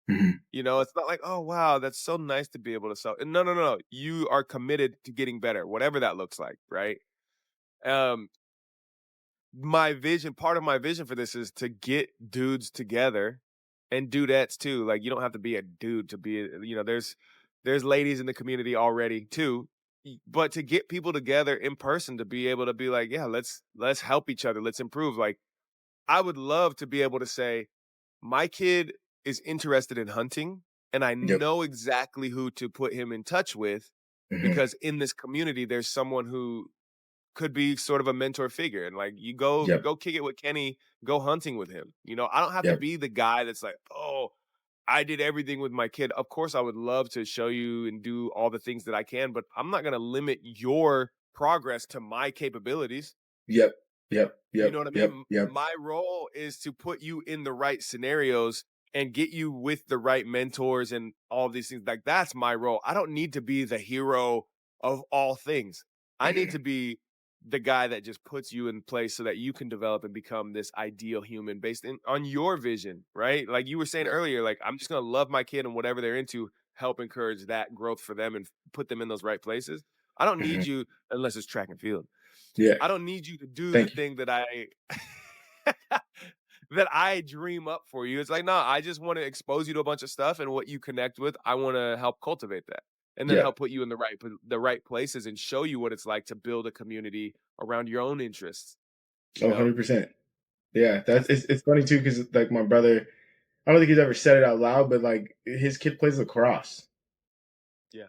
Hmm. It's not like, "Oh, wow, that's so nice to be able to sell." No, no, no. You are committed to getting better, whatever that looks like, right? Um, part of my vision for this is to get dudes together and dudettes too. Like you don't have to be a dude to be, there's ladies in the community already too. But to get people together in person to be able to be like, yeah, let's help each other, let's improve. Like I would love to be able to say, my kid is interested in hunting, and I Yep. know exactly who to put him in touch with Hmm. because in this community, there's someone who could be sort of a mentor figure. And like, you Yep. go kick it with Kenny, go hunting with him. I don't have to Yep. be the guy that's like, oh, I did everything with my kid. Of course, I would love to show you and do all the things that I can, but I'm not going to limit your progress to my capabilities. Yep. Yep. You Yep. know what I mean? Yep. Yep. My role is to put you in the right scenarios and get you with the right mentors and all these things. Like, that's my role. I don't need to be the hero of all things. I need Hmm. to be the guy that just puts you in place so that you can develop and become this ideal human based on your vision, right? Like you were saying Yep. earlier, like, I'm just going to love my kid and whatever they're into, help encourage that growth for them and put them in those right places. I don't need Hmm. you unless it's track and field. Yeah. I don't need you to do the Thank you. thing that I that I dream up for you. It's like, no, I just want to expose you to a bunch of stuff, and what you connect with, I want to help cultivate that. And then Yep. help put you in the right places and show you what it's like to build a community around your own interests, you Oh, know? 100%. Yeah, that's That's it's funny too because like my brother, I don't think he's ever said it out loud, but like his kid plays lacrosse. yeah.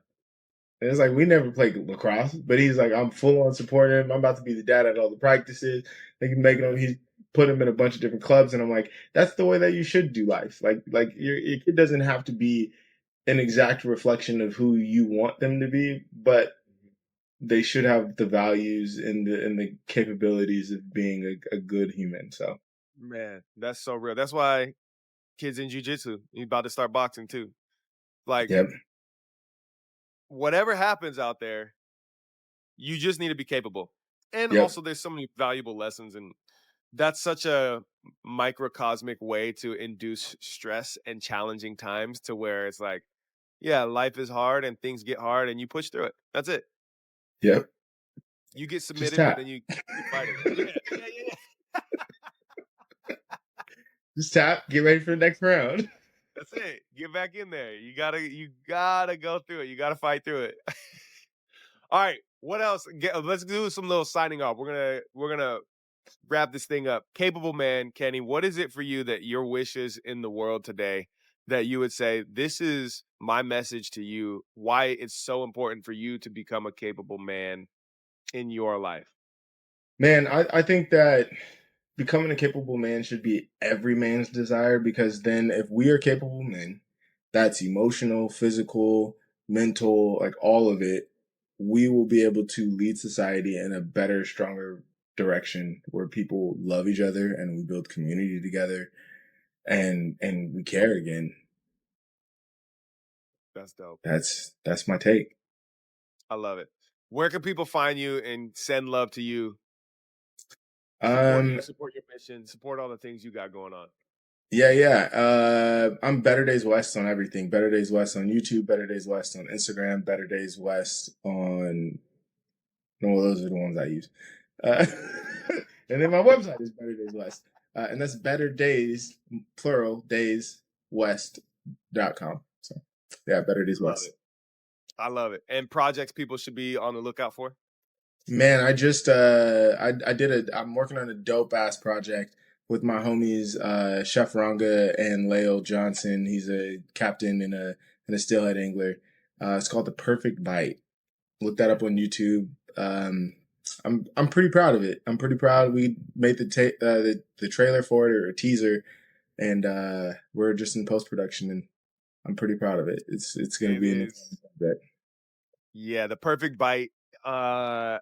And it's like we never played lacrosse, but he's like, I'm full on supporting him. I'm about to be the dad at all the practices. Like making him, Yeah. he's put him in a bunch of different clubs, and I'm like, that's the way that you should do life. Like your kid doesn't have to be an exact reflection of who you want them to be, but Mhm. they should have the values and the capabilities of being a good human. So Man, that's so real. That's why kids in jujitsu, you about to start boxing too. Like, yep, whatever happens out there, you just need to be capable. And yep, also, there's so many valuable lessons, and that's such a microcosmic way to induce stress and challenging times to where it's like, yeah, life is hard and things get hard and you push through it. That's it. yep. You get Just submitted, but tap. then you keep fighting. Yeah, yeah, yeah, yeah. Just tap. Get ready for the next round. That's it. Get back in there. You gotta go through it. You gotta fight through it. All right. What else? Let's do some little signing off. We're gonna wrap this thing up. Capable man, Kenny, what is it for you that your wishes in the world today that you would say, this is my message to you, why it's so important for you to become a capable man in your life? Man, I think that becoming a capable man should be every man's desire because then if we are capable men, that's emotional, physical, mental, like all of it, we will be able to lead society in a better, stronger direction where people love each other and we build community together and we care again. That's dope. That's my take. I love it. Where can people find you and send love to you, support you, Um support your mission, support all the things you got going on? yeah. I'm Better Days West on everything. Better Days West on YouTube, Better Days West on Instagram, Better Days West on no, those are the ones I use. Uh, and then my website is Better Days West. And that's Better Days, plural, Days West.com. So yeah, Better Days Love West. it. I love it. And projects people should be on the lookout for? Man, I just I did I'm working on a dope ass project with my homies Chef Ranga and Leo Johnson. He's a captain in a steelhead angler. It's called The Perfect Bite. Look that up on YouTube. I'm pretty proud of it. I'm pretty proud. We made the trailer for it or a teaser, and we're just in post production, and I'm pretty proud of it. It's going to It be in is. the bit. Yeah, The Perfect Bite. Uh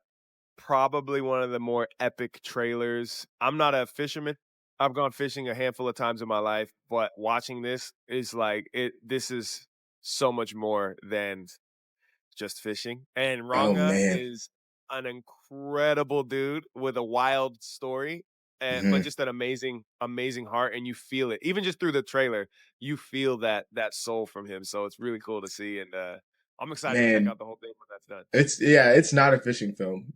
Probably one of the more epic trailers. I'm not a fisherman. I've gone fishing a handful of times in my life, but watching this is like this is so much more than just fishing. And Oh Ranga man. is an incredible dude with a wild story, and but Hmm. just an amazing heart, and you feel it. Even just through the trailer, you feel that soul from him. So it's really cool to see, and I'm excited to check Man, out the whole thing when that's done. it's not a fishing film.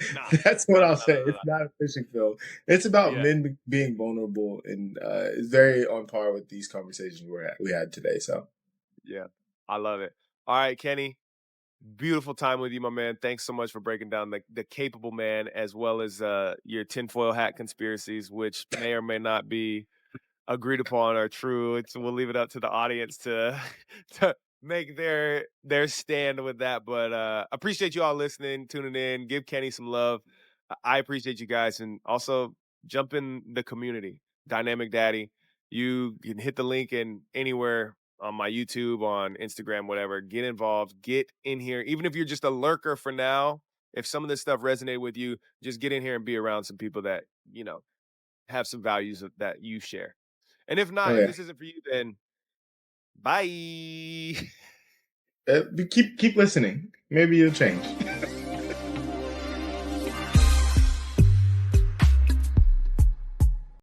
Nah, That's what no, no, I'll no, no, say. no, It's no. not a fishing film. It's about Yeah. men being vulnerable, and it's very on par with these conversations we had today. So Yeah, I love it. All right, Kenny, beautiful time with you, my man. Thanks so much for breaking down the capable man as well as your tinfoil hat conspiracies, which may or may not be agreed upon are true. We'll leave it up to the audience to to make their stand with that. But appreciate you all listening, tuning in. Give Kenny some love. I appreciate you guys, and also jump in the community. Dynamic Daddy. You can hit the link in anywhere on my YouTube, on Instagram, whatever. Get involved. Get in here, even if you're just a lurker for now. If some of this stuff resonated with you, just get in here and be around some people that have some values that you share. And if Oh not, if yeah. this isn't for you, then bye. Keep listening. Maybe you'll change.